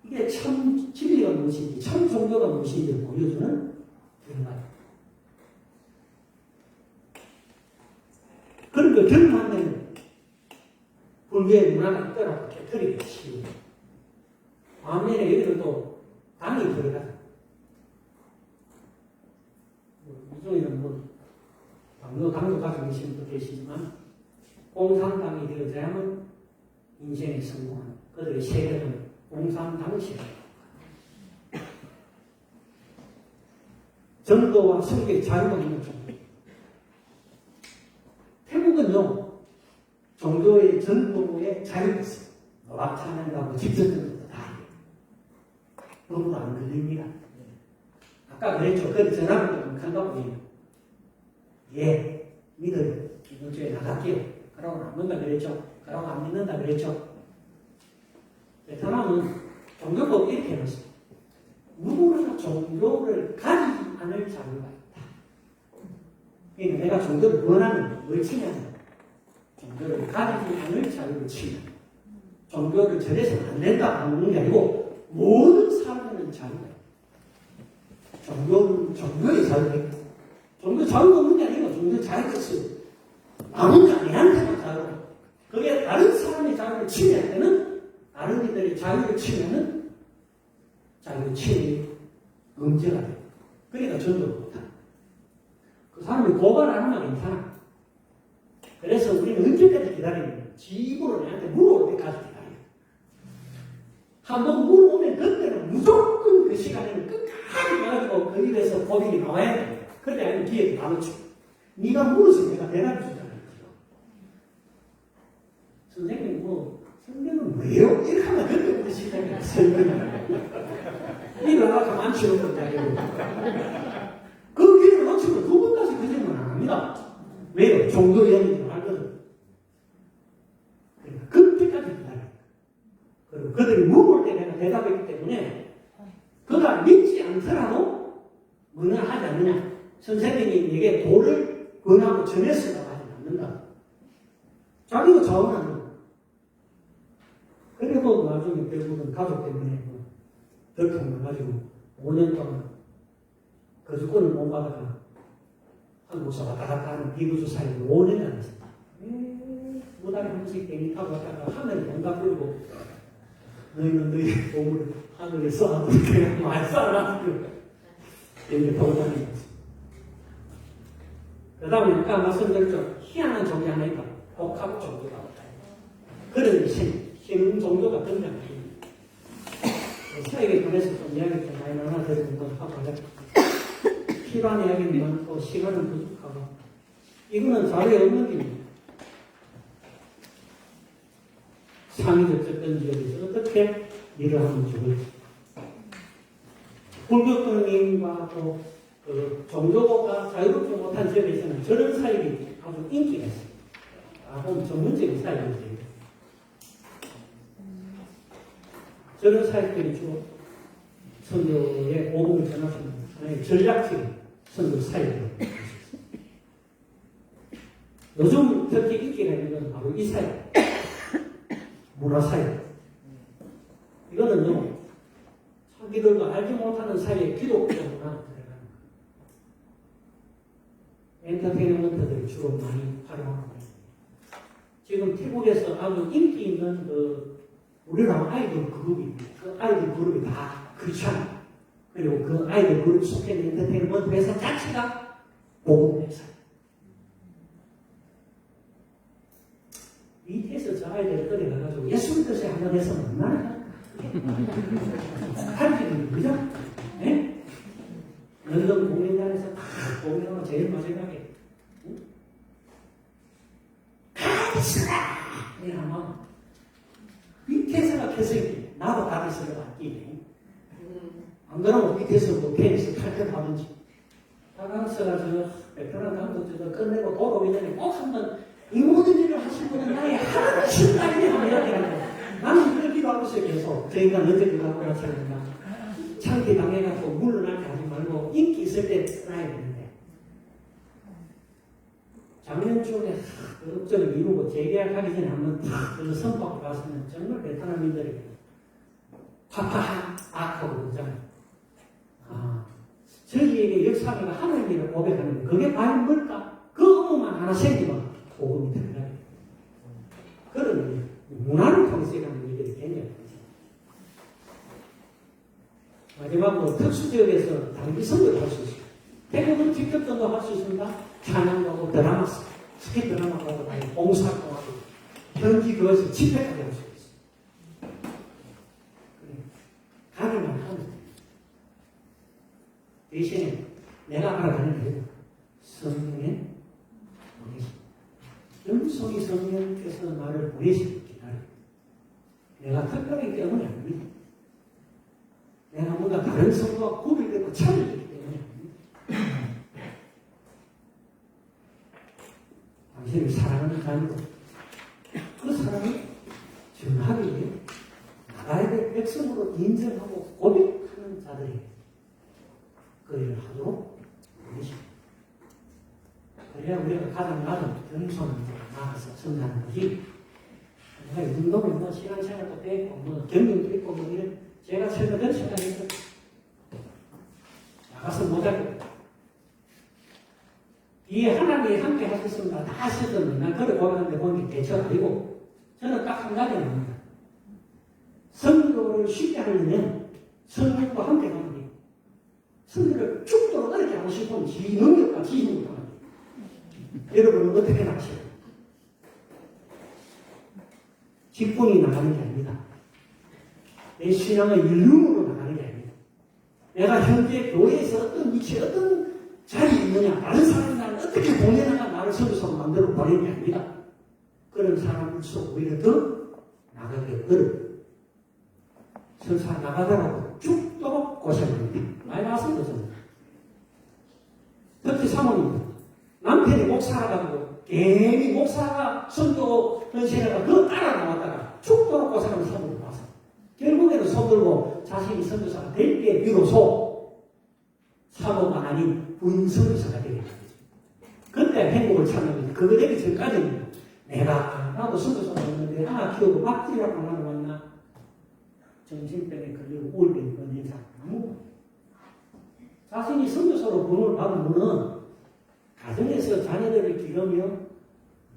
이게 참 진리가 무엇인지, 참 종교가 무엇인지를 보여주는 정말. 그러니까 젊으면 불교의 문화가 있더라고 깨뜨리기 쉬워. 반면에 여기는 또 당이 들어가죠. 이쪽에는 뭐 당도 가지고 계신 분도 계시지만 공산당이 되어야만 인생에 성공하는 그들의 세력은 공산당시다. 정도와 성격의 자유가 있는 종교. 태국은요, 종교의 전도의 자유가 있어요. 노락 찬양하고 집사적인 것도 다 해요. 법으로 안 걸립니다. 아까 그랬죠. 그래서 전화를 좀 간다고 해요. 예, 믿어요. 이번 주에 나갈게요. 그러고 안 믿는다 그랬죠. 그러고 안 믿는다 그랬죠. 베트남은 종교법 이렇게 해놨어요. 누구나 종교를 가지지 않을 자유가 있다. 그러니까 내가 종교를 원하는 뭘 치냐면 종교를 가지지 않을 자유를 치면 종교를 전해서는 안 된다 하는 게 아니고 모든 사람은 자유가 있다. 종교는 종교의 자유가 있다. 종교 자유가 없는 게 아니고 종교 자유가 있어요. 아무나 내한테만 자유가. 그게 다른 사람의 자유를 침해할 때는 다른 이들의 자유를 침해하는 자유 침해 문제가 돼요. 그러니까 전도를 못한다. 그 사람이 고발 안 하면 괜찮아. 그래서 우리는 언제까지 기다리냐면 집으로 내한테 물어올 때까지 기다려요. 한번 물어오면 그때는 무조건 그 시간에는 끝까지 가가지고 그 입에서 고백이 나와야 돼요. 그때 아니면 뒤에 다 놓쳐. 네가 물어서 내가 대답해 주잖아요. 선생님 성경은 왜요? 이렇게 하면 그때부터 시작해요. 설명을. 이거 가만 치는 거잖아요. 그 길을 놓치면 두 번 다시 그 질문 안 합니다. 왜요? 종교 이야기를 하거든. 그러니까 그때까지 기다려요. 그리고 그들이 물을 때 내가 대답했기 때문에 그가 믿지 않더라도 뭐는 하지 않느냐. 선생님이 내게 도를 권하고 전했으라고 하지 않는다. 자기가 자원하는 거야. 그래도 나중에 결국은 가족 때문에 덜통을 가지고 5년 동안 거주권을 못 받아가 한국에서 왔다 갔다 하는 비구주 사이를 5년을 했습니다. 무달에 한 번씩 비행기 타고 왔다가 하늘에 뭔가 끌고 너희는 너희 보물을 하늘에 쏘아도 그냥 많이 쏴놔. 비행기 타고 다니는 거지. 그 다음에 아까 말씀드렸죠. 희한한 종교 하나 있다. 복합 종교가 없다. 그런 신 종교가 등장합니다. 사역에 관해서 좀 이야기 좀 많이 나눠드리는 건 하고 필요한 이야기는 많고 시간은 부족하고 이거는 자료에 없는 일입니다. 상위적 접근 지역에서 어떻게 일을 하면 좋을지 불교권인과 또 종교가 자유롭지 못한 지역에서는 저런 사역이 아주 인기가 있습니다. 아주 전문적인 사역인데 저런 사역들이 주로 선교의 복음을 전하시는 하나의 전략적인 선교 사역을 요즘 특히 인기가 있는 건 바로 이 사역, 문화 사역. 이거는요, 자기들도 알지 못하는 사이에 기독교 문화가 들어가는 거예요. 엔터테인먼트들이 주로 많이 활용하고 있습니다. 지금 태국에서 아주 인기 있는 우리나라 아이돌 그룹이 그 아이돌 그룹이 다 크리스찬 그리고 그 아이돌 그룹 속에 있는 엔터테인먼트 회사 자체가 복음 회사. 밑에서 저 아이들을 끌어가가지고 예수님 뜻에 한번 해서 얼마나 할지는 그죠? 네? 런던 공연장에서 다 공연하고 제일 마지막에 가르치라! 이러면 밑에서가 계속 나도 가르치러 왔기. 안 그러면 밑에서 뭐 테니스 탈퇴하든지 다가서가 저 베트남 감독 저 끝내고 돌아오기 전에 꼭 한번 이 모든 일을 하실 분은 나의 하나님 딸이 하면 이야기하고 나는 그걸 기도하고 있어요. 계속 저 인간 언제 기도하고 나서는가 창기 당해갖고 물러날 때 하지 말고 인기 있을 때 떠나야 되는데 작년 중에 그 업적을 이루고 재계약하기 전에 한번 탁 선박을 갔으면 정말 베트남인들이 파파하고 그러잖아요. 저희에게 역사가 하나님을 고백하는데 그게 과연 뭘까? 그 의무만 하나 생기면 복음이 들어가요. 그런 문화를 통해서 하는 일들이 굉장히 많죠. 마지막으로 특수지역에서 단기 선교를 할 수 있어요. 대부분 직접 전도할 수 있습니다. 찬양하고 드라마, 스케 드라마하고 봉사활동하고 현지 교회에서 집회까지 할 수 있어요. 가능한 하면 대신에 내가 알아가는 게 성령의 보내심. 영성이 성령께서 나를 보내시길 기다려. 내가 특별히 때문이 아닙니다. 내가 뭔가 다른 성과 구별되고 차이기 때문에 아닙니다. 당신을 사랑하는 자녀로 그 사랑을 전하기 위해 나라의 백성으로 인정하고 고백하는 자들에게 그 일을 하도록 보내십니다. 그래야 우리가 가장 낮은 겸손으로 나가서 성장하는 거지. 내가 운동을 뭐 시간생활도 빼고 뭐 경영도 있고 뭐 이런 제가 설명된 시간에서 나가서 못하고 이에 하나님이 함께 하셨습니다. 다 하셨던 난 그걸 보는데 보는 게 대처가 아니고 저는 딱 한 가지 납니다. 성도를 쉽게 하려면 성령과 함께 가는 게 성도를 죽도록 어렵게 하고 싶으면 지 능력과 지식으로 가는 게 여러분은 어떻게 나가셔요? 직분이 나가는 게 아닙니다. 내 신앙의 일lum으로 나가는 게 아닙니다. 내가 현재 교회에서 어떤 위치에 어떤 자리에 있느냐, 다른 사람이 나를 어떻게 보내다가 나를 성도로 만들어 보내는 게 아닙니다. 그런 사람일수록 오히려 더 나가기 어려워요. 설사 나가더라도 죽도록 고생합니다. 많이 나왔습니다, 저는. 특히 사모님, 남편이 목사라가지고 괜히 목사가 선교 현실에가 그거 따라 나왔다가 죽도록 고생하는 사모님 봤어. 결국에는 손들고 자신이 선교사가 될 때 비로소 사모가 아닌 부인 선교사가 되게 됩니다. 그때 행복을 찾는 거죠. 그거 되기 전까지는 나도 선교사가 됐는데 하나 키우고 밥집이라고 하나 왔나 정신병에 걸리고 우울병에 걸린 사람 아무 자신이 선교사로 부름을 받은 분은 가정에서 자녀들을 기르며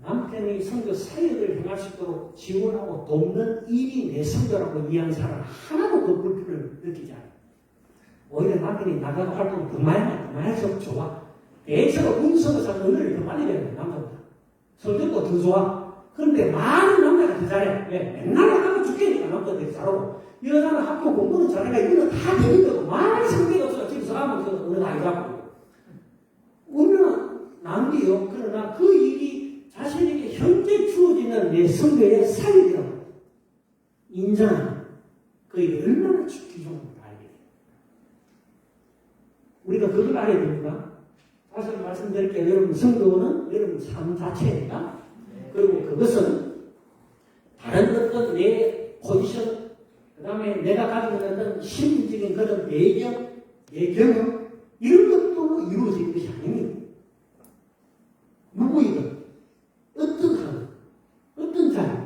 남편이 선교 사역을 행할 수 있도록 지원하고 돕는 일이 내 선교라고 이해한 사람 하나도 그 불편을 느끼지 않아요. 오히려 남편이 나가고 활동을 그만하면 할수록 좋아. 대체로 운선교사 은혜를 더 많이 배워요. 남자보다. 성격도 더 좋아. 그런데 많은 남자가 더 잘해. 왜? 맨날 하고 죽겠니까 남자들이 잘하고. 여자는 학교 공부는 잘해가 이거는 다 되는데도 많이 성격이 없어서 집에서 하면서 어느 나이 잡고. 우리는 남기요. 그러나 그 일이 자신에게 현재 주어지는 내 성교의 사역이라고 인정하는 그 일이 얼마나 귀중한 걸 알게 돼요. 우리가 그걸 알아야 됩니다. 다시 말씀드릴게요. 여러분 성교는 여러분 삶 자체입니다. 그리고 그것은 다른 어떤 내 포지션 그 다음에 내가 가지고 있는 어떤 심리적인 그런 배경, 내 경험 이런 것도 이루어질 것이 아닙니다. 누구이든 어떤 사람, 어떤 자리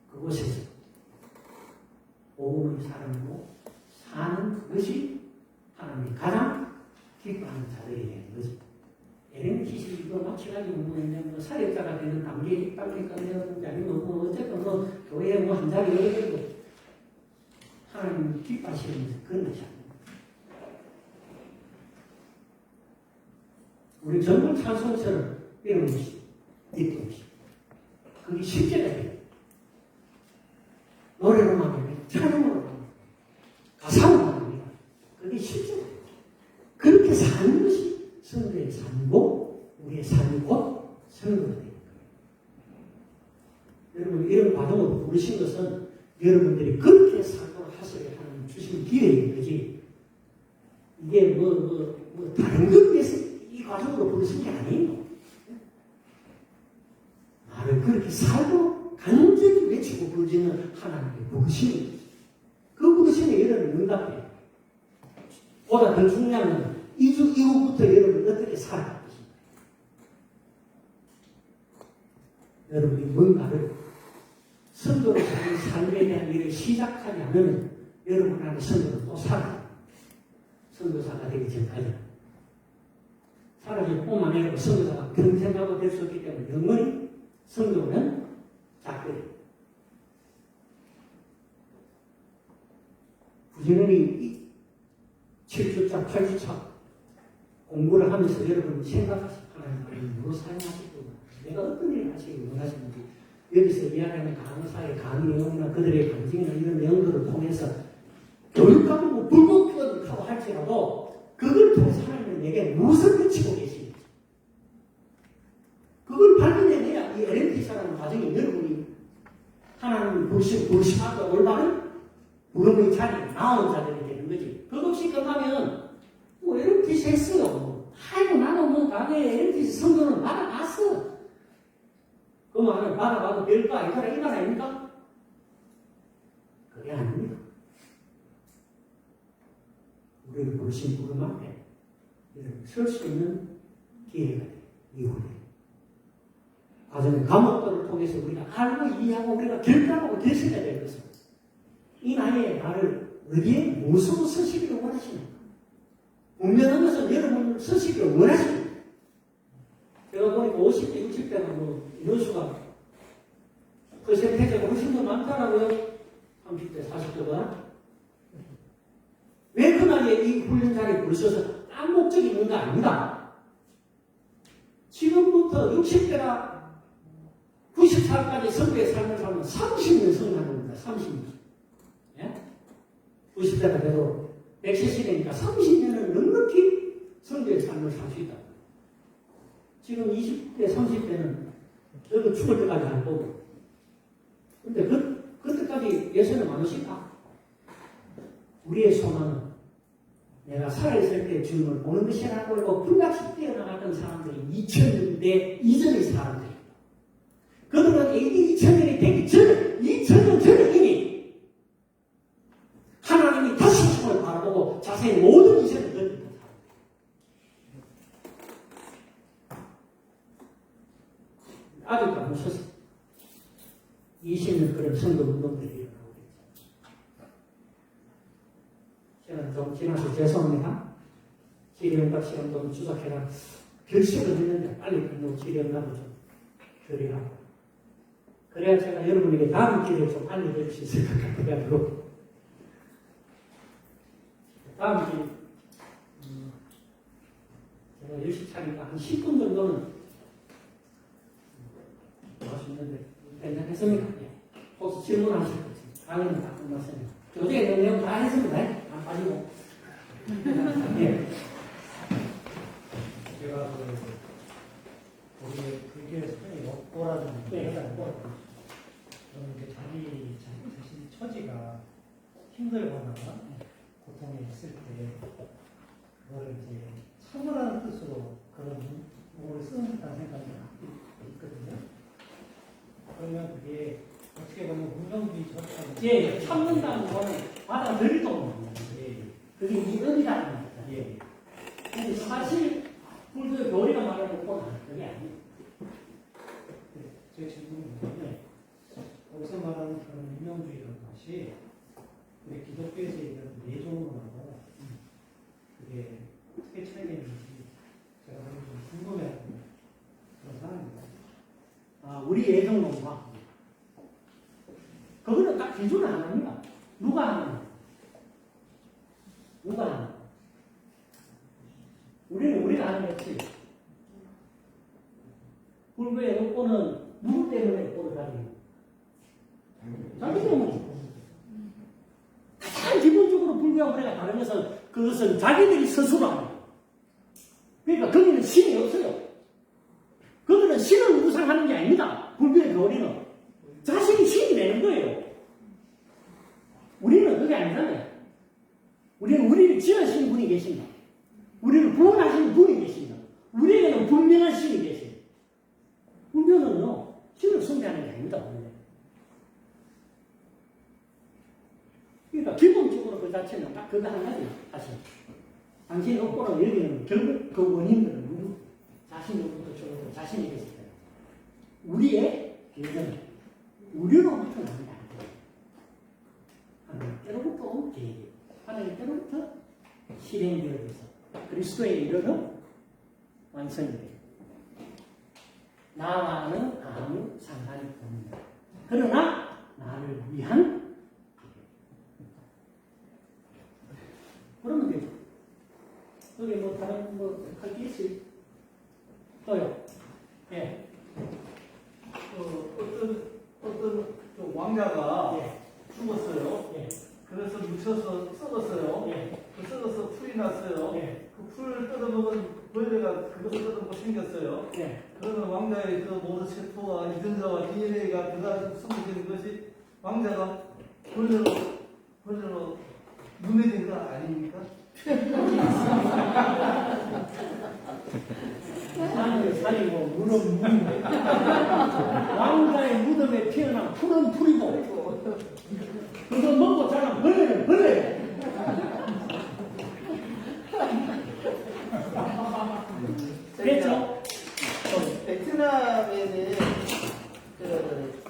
그곳에서 복음의 사람으로 사는 그것이 하나님이 가장 기뻐하는 자들이 되는 거지. 예레미 지식이 이거 마치가지고 뭐 사역자가 되는 단계까지 아니면 뭐 어쨌든 뭐 교회에 뭐 한 자리 열어도 하나님 기뻐하시는 그런 것이 아닙니다. 우리 전문 찬송처럼 이런 것이 있던 것이 그게 실제가 돼요. 노래로만 합니다. 찬양으로 합니다. 가사로만 합니다. 그게 실제가 돼요. 그렇게 사는 것이 성도의 삶이고 우리의 삶이 곧 성도가 되는 거예요. 여러분 이런 과정을 부르신 것은 여러분들이 그렇게 살도록 하셔야 하는 주신 기회인 거지 이게 다른 것 위해서 이 과정으로 부르신 게 아니에요. 나를 그렇게 살도록 간절히 외치고 부르시는 하나님의 부르심인 거지. 그 부르심에 여러분이 응답해요. 보다 더 중요한 건 2주 이후부터 여러분이 어떻게 살아갈 것입니다. 여러분이 뭔가를 성도로 사는 삶에 대한 일을 시작하지 않으면 여러분 안에 성도는 또 살아요. 선교사가 되기 전까지 사라질 뿐만 아니라 선교사가 평생하고 될 수 없기 때문에 영원히 선교는 작별이에요. 부지런히 7주차, 8주차 공부를 하면서 여러분이 생각하시고 하나님 뭐로 사용하시고 내가 어떤 일을 하시기 원하시는지 여기서 이야기하는 강사의 강의나 그들의 간증이나 이런 내용들을 통해서 교육하고 불법교육을 하고 할지라도 그걸 통해서 하나님은 내게 무엇을 비치고 계시는지 그걸 발견해내야 이 LMT사라는 과정이 여러분이 하나님을 불심하고 올바른 무릎의 자리에 나온 자들이 되는 거지. 그것없이 끝나면 뭐 LMT 했어요. 아이고 나는 뭐 나중에 LMT 성경을 받아봤어. 그 말은 받아봐도 별거 아니더라 이 말 아닙니까? 그게 아닙니다. 우리를 부르신 부름 앞에 설 수 있는 기회가 돼요. 이후에 과정의 과목들을 통해서 우리가 알고 이해하고 우리가 결단하고 결심해야 될 것은 이 나이에 나를 어디에 무엇으로 서시기를 원하시는가? 분명한 것은 여러분을 서시기를 원하십니다. 제가 보니까 50대, 60대는 뭐 인원수가 퍼센테이지가 훨씬 더 많더라고요. 30대, 40대가. 왜 그 나이에 이 훈련자를 부르셔서 딴 목적이 있는 거 아닙니다. 지금부터 60대나 90살까지 선교의 삶을 살면 30년 성장하는 겁니다. 30년. 예? 90대가 돼도 170대니까 30년은 넉넉히 선교의 삶을 살 수 있다. 지금 20대, 30대는 여기 죽을 때까지 안 보고. 근데 그때까지 예수는 많으실까? 우리의 소망은 내가 살아있을 때 주님을 보는 것이라고 하고 불같이 뛰어나갔던 사람들이 2000년대 이전의 사람들입니다. 그들은 AD 2000년이 되기 전에 2000년 전에 이미 하나님이 다시 주님을 바라보고 자세히 모든 이전을 던집니다. 아직도 안 오셨어요. 20년 그런 선거 운동들이 일어나고 있죠. 저는 좀 지나서 죄송합니다. 지령답 시간 좀 주석해라. 결심을 했는데 빨리 끝내고 지령답을 좀 드리라고. 그래야 제가 여러분에게 다음 길을 좀 알려드릴 수 있을 것 같아가지고. 다음 길, 제가 10시 차니까 한 10분 정도는 할 수 있는데, 괜찮겠습니까? 예. 혹시 질문하실 것 같아요. 강의는 다 끝났습니다. 어제 내용 다 했습니다. 안 빠지고. 예. 제가 우리 불교에서 흔히 업보라는 얘기를 저는 이제 자기 자신의 처지가 힘들거나 고통이 있을 때 그거를 이제 참으라는 뜻으로 그런 용어를 쓰는 듯한 생각이 있거든요. 그러면 그게 어떻게 보면 운명주의 저처럼 예, 참는다는 거는 받아들일 도 없는 거예요. 예. 그게 이 의미라는 겁니다. 예. 근데 사실 불교의 교리가 말하는 건 그게 아니에요. 제 질문은 뭐냐면 여기서 말하는 그런 운명주의라는 것이 우리 기독교에서 얘기하는 내종론하고 그게 어떻게 차이가 있는지 제가 좀 궁금해하는 그런 상황입니다. 아, 우리 예정론과 그거는 딱 기준을 안 합니다. 누가 하느냐? 누가 하느냐? 우리는 우리가 하는 거지. 불교의 욕구는 누구 때문에 욕구를 가지는 자기 때문에. 가장 기본적으로 불교와 우리가 다른 것은 그것은 자기들이 스스로 하는 거예요. 그러니까 거기는 신이 없어요. 그들은 신을 우상하는 게 아닙니다. 불교의 교리는 자신이 신이 되는 거예요. 우리는 그게 아니잖아요. 우리를 지으신 분이 계신다. 우리를 구원하신 분이 계신다. 우리에게는 분명한 신이 계신다. 불교는요, 신을 숭배하는 게 아닙니다. 원래. 그러니까 기본적으로 그 자체는 딱 그거 한 가지 하시죠. 당신이 욕구를 여기는 결국 그 원인들은 누구? 자신으로부터 주로 자신이 계실 거예요. 우리의 계획은 우리로부터 나는 게 아니에요. 하나님께로부터 온 계획이에요. 하나님께로부터 실행되어진 그리스도에 이르러 완성이 돼요. 나와는 아무 상관이 없습니다. 그러나 나를 위한 그러면 되죠. 여기 뭐 다른 뭐 할 게 있어요? 또요. 예. 어떤 그 왕자가 예. 죽었어요. 예. 그래서 묻혀서 썩었어요. 예. 그 썩어서 풀이 났어요. 예. 그 풀을 뜯어먹은 벌레가 그것을 뜯어먹고 생겼어요. 예. 그러면 왕자의 그 모든 세포와 유전자와 DNA가 들어가서 숨겨진 것이 왕자가 벌레로 눈매된 거 아닙니까? 산을 살이고 물은 물인데 왕자의 무덤에 피어난 풀은 풀이고 그거 먹고 자란 벌레는 벌레. 그렇죠? 베트남에는 그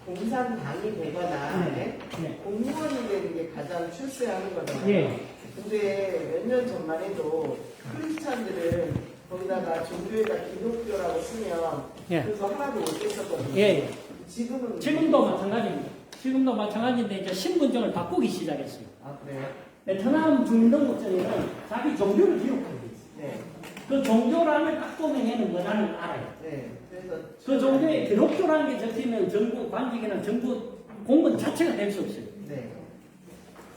공산당이 되거나 네. 공무원이 되는 게 가장 출세하는 거잖아요. 예. 근데 몇 년 전만 해도 크리스찬들은 거기다가 종교에다 기독교라고 쓰면 예. 그거 하나도 못 썼거든요. 예. 지금은 지금도 마찬가지입니다. 지금도 마찬가지인데 이제 신분증을 바꾸기 시작했어요. 아 그래요? 베트남 주민등록증에는 자기 종교를 기록하고 있어요. 네. 그 종교란을 딱 보면 얘는 뭐라는 걸 알아요. 네. 그래서 그 종교에 기독교라는 게 적히면 정부 관직이나 정부 공무원 자체가 될 수 없어요. 네.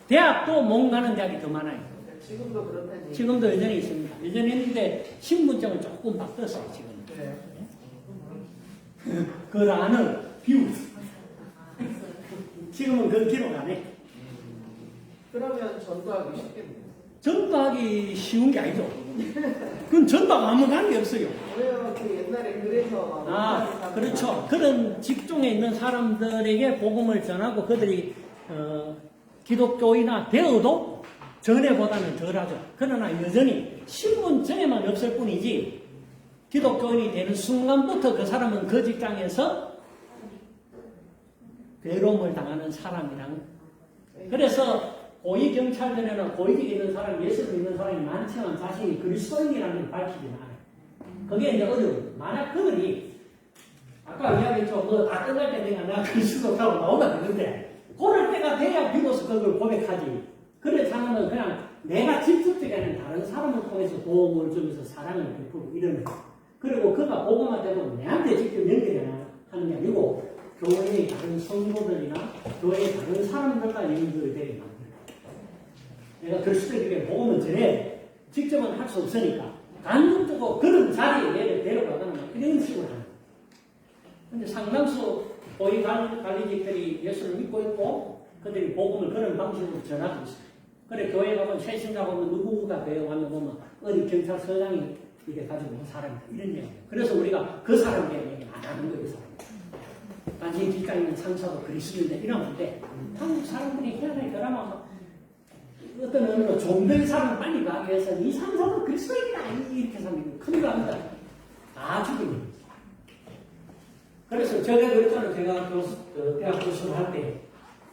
대학도 못 가는 대학이 더 많아요. 지금도 그렇다니. 지금도 여전히 있습니다. 여전히 있는데 신분증을 조금 바꿨어요. 지금. 그래요. 그 란을 비우. 지금은 그 기록 안 해. 그러면 전도하기 쉽겠네요. 전도하기 쉬운 게 아니죠. 그건 전도하고 아무 관계 없어요. 왜요? 그 옛날에 그래서 아, 그렇죠. 그런 직종에 있는 사람들에게 복음을 전하고 그들이 기독교인이 되어도 전에보다는 덜하죠. 그러나 여전히 신분증에만 없을 뿐이지 기독교인이 되는 순간부터 그 사람은 그 직장에서 괴로움을 당하는 사람이랑 그래서 고위 경찰들에는 고위직에 있는 사람, 예수를 믿는 사람이 많지만 자신이 그리스도인이라는 걸 밝히지 않아요. 그게 이제 어려워요. 만약 그들이 아까 이야기했죠. 뭐 아등할 때 내가 그리스도라고 나오면 되는데 그럴 때가 돼야 비로소 그걸 고백하지. 그렇지 않으면 그냥 내가 직접적이 아닌 다른 사람을 통해서 도움을 주면서 사랑을 베풀고 이러는 거예요. 그리고 그가 복음할 때도 내한테 직접 연결이 하는 게 아니고 교회의 다른 성도들이나 교회의 다른 사람들과 연결이 되게 만들어요. 내가 그리스도에게 복음을 전해 직접은 할 수 없으니까 간접적으로 그런 자리에 얘를 데려가거나 이런 식으로 하는 거예요. 근데 상당수 고위 관리직들이 예수를 믿고 있고 그들이 복음을 그런 방식으로 전하고 있어요. 그래 교회 가면 새신자 보면 누구가 배워가면 보면 어디 경찰서장이 이게 가지고 온 사람이다 이런 얘기예요. 그래서 우리가 그 사람에 대한 얘기 안 하는 거예요. 그 사람. 단지 뒷가에 있는 상사도 그리스도인데 이러는데 한국 사람들이 희한하게 드라마 어떤 어느 종교의 사람을 빨리 가기 위해서는 이 상사도 그리스도인이다 이렇게 사람이 큰일 납니다. 다 죽은 그래서 제가 그랬잖아요. 제가 대학 교수를 할 때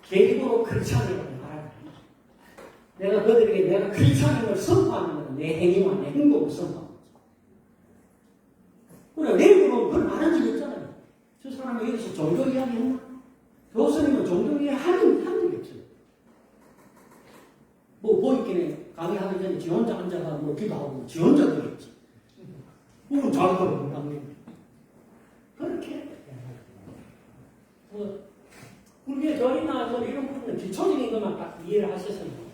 개입으로 크리스찬이라고 말합니다. 내가 그들에게 내가 크리스찬임을 선포하는 건 내 행위와 내 행동을 선포하는 거죠. 그래 외국은 그걸 말한 적이 없잖아요. 저 사람이 여기서 종교 이야기 했나? 교수님은 종교 이야기 한 적이 없어요. 뭐 보이길래 강의하기 전에 지 혼자 앉아서 뭐 기도하고 지 혼자 그랬지. 그건 자기가 못합니다. 그렇게 뭐 불교의 절이나 이런 부분은 기초적인 것만 딱 이해를 하셨으면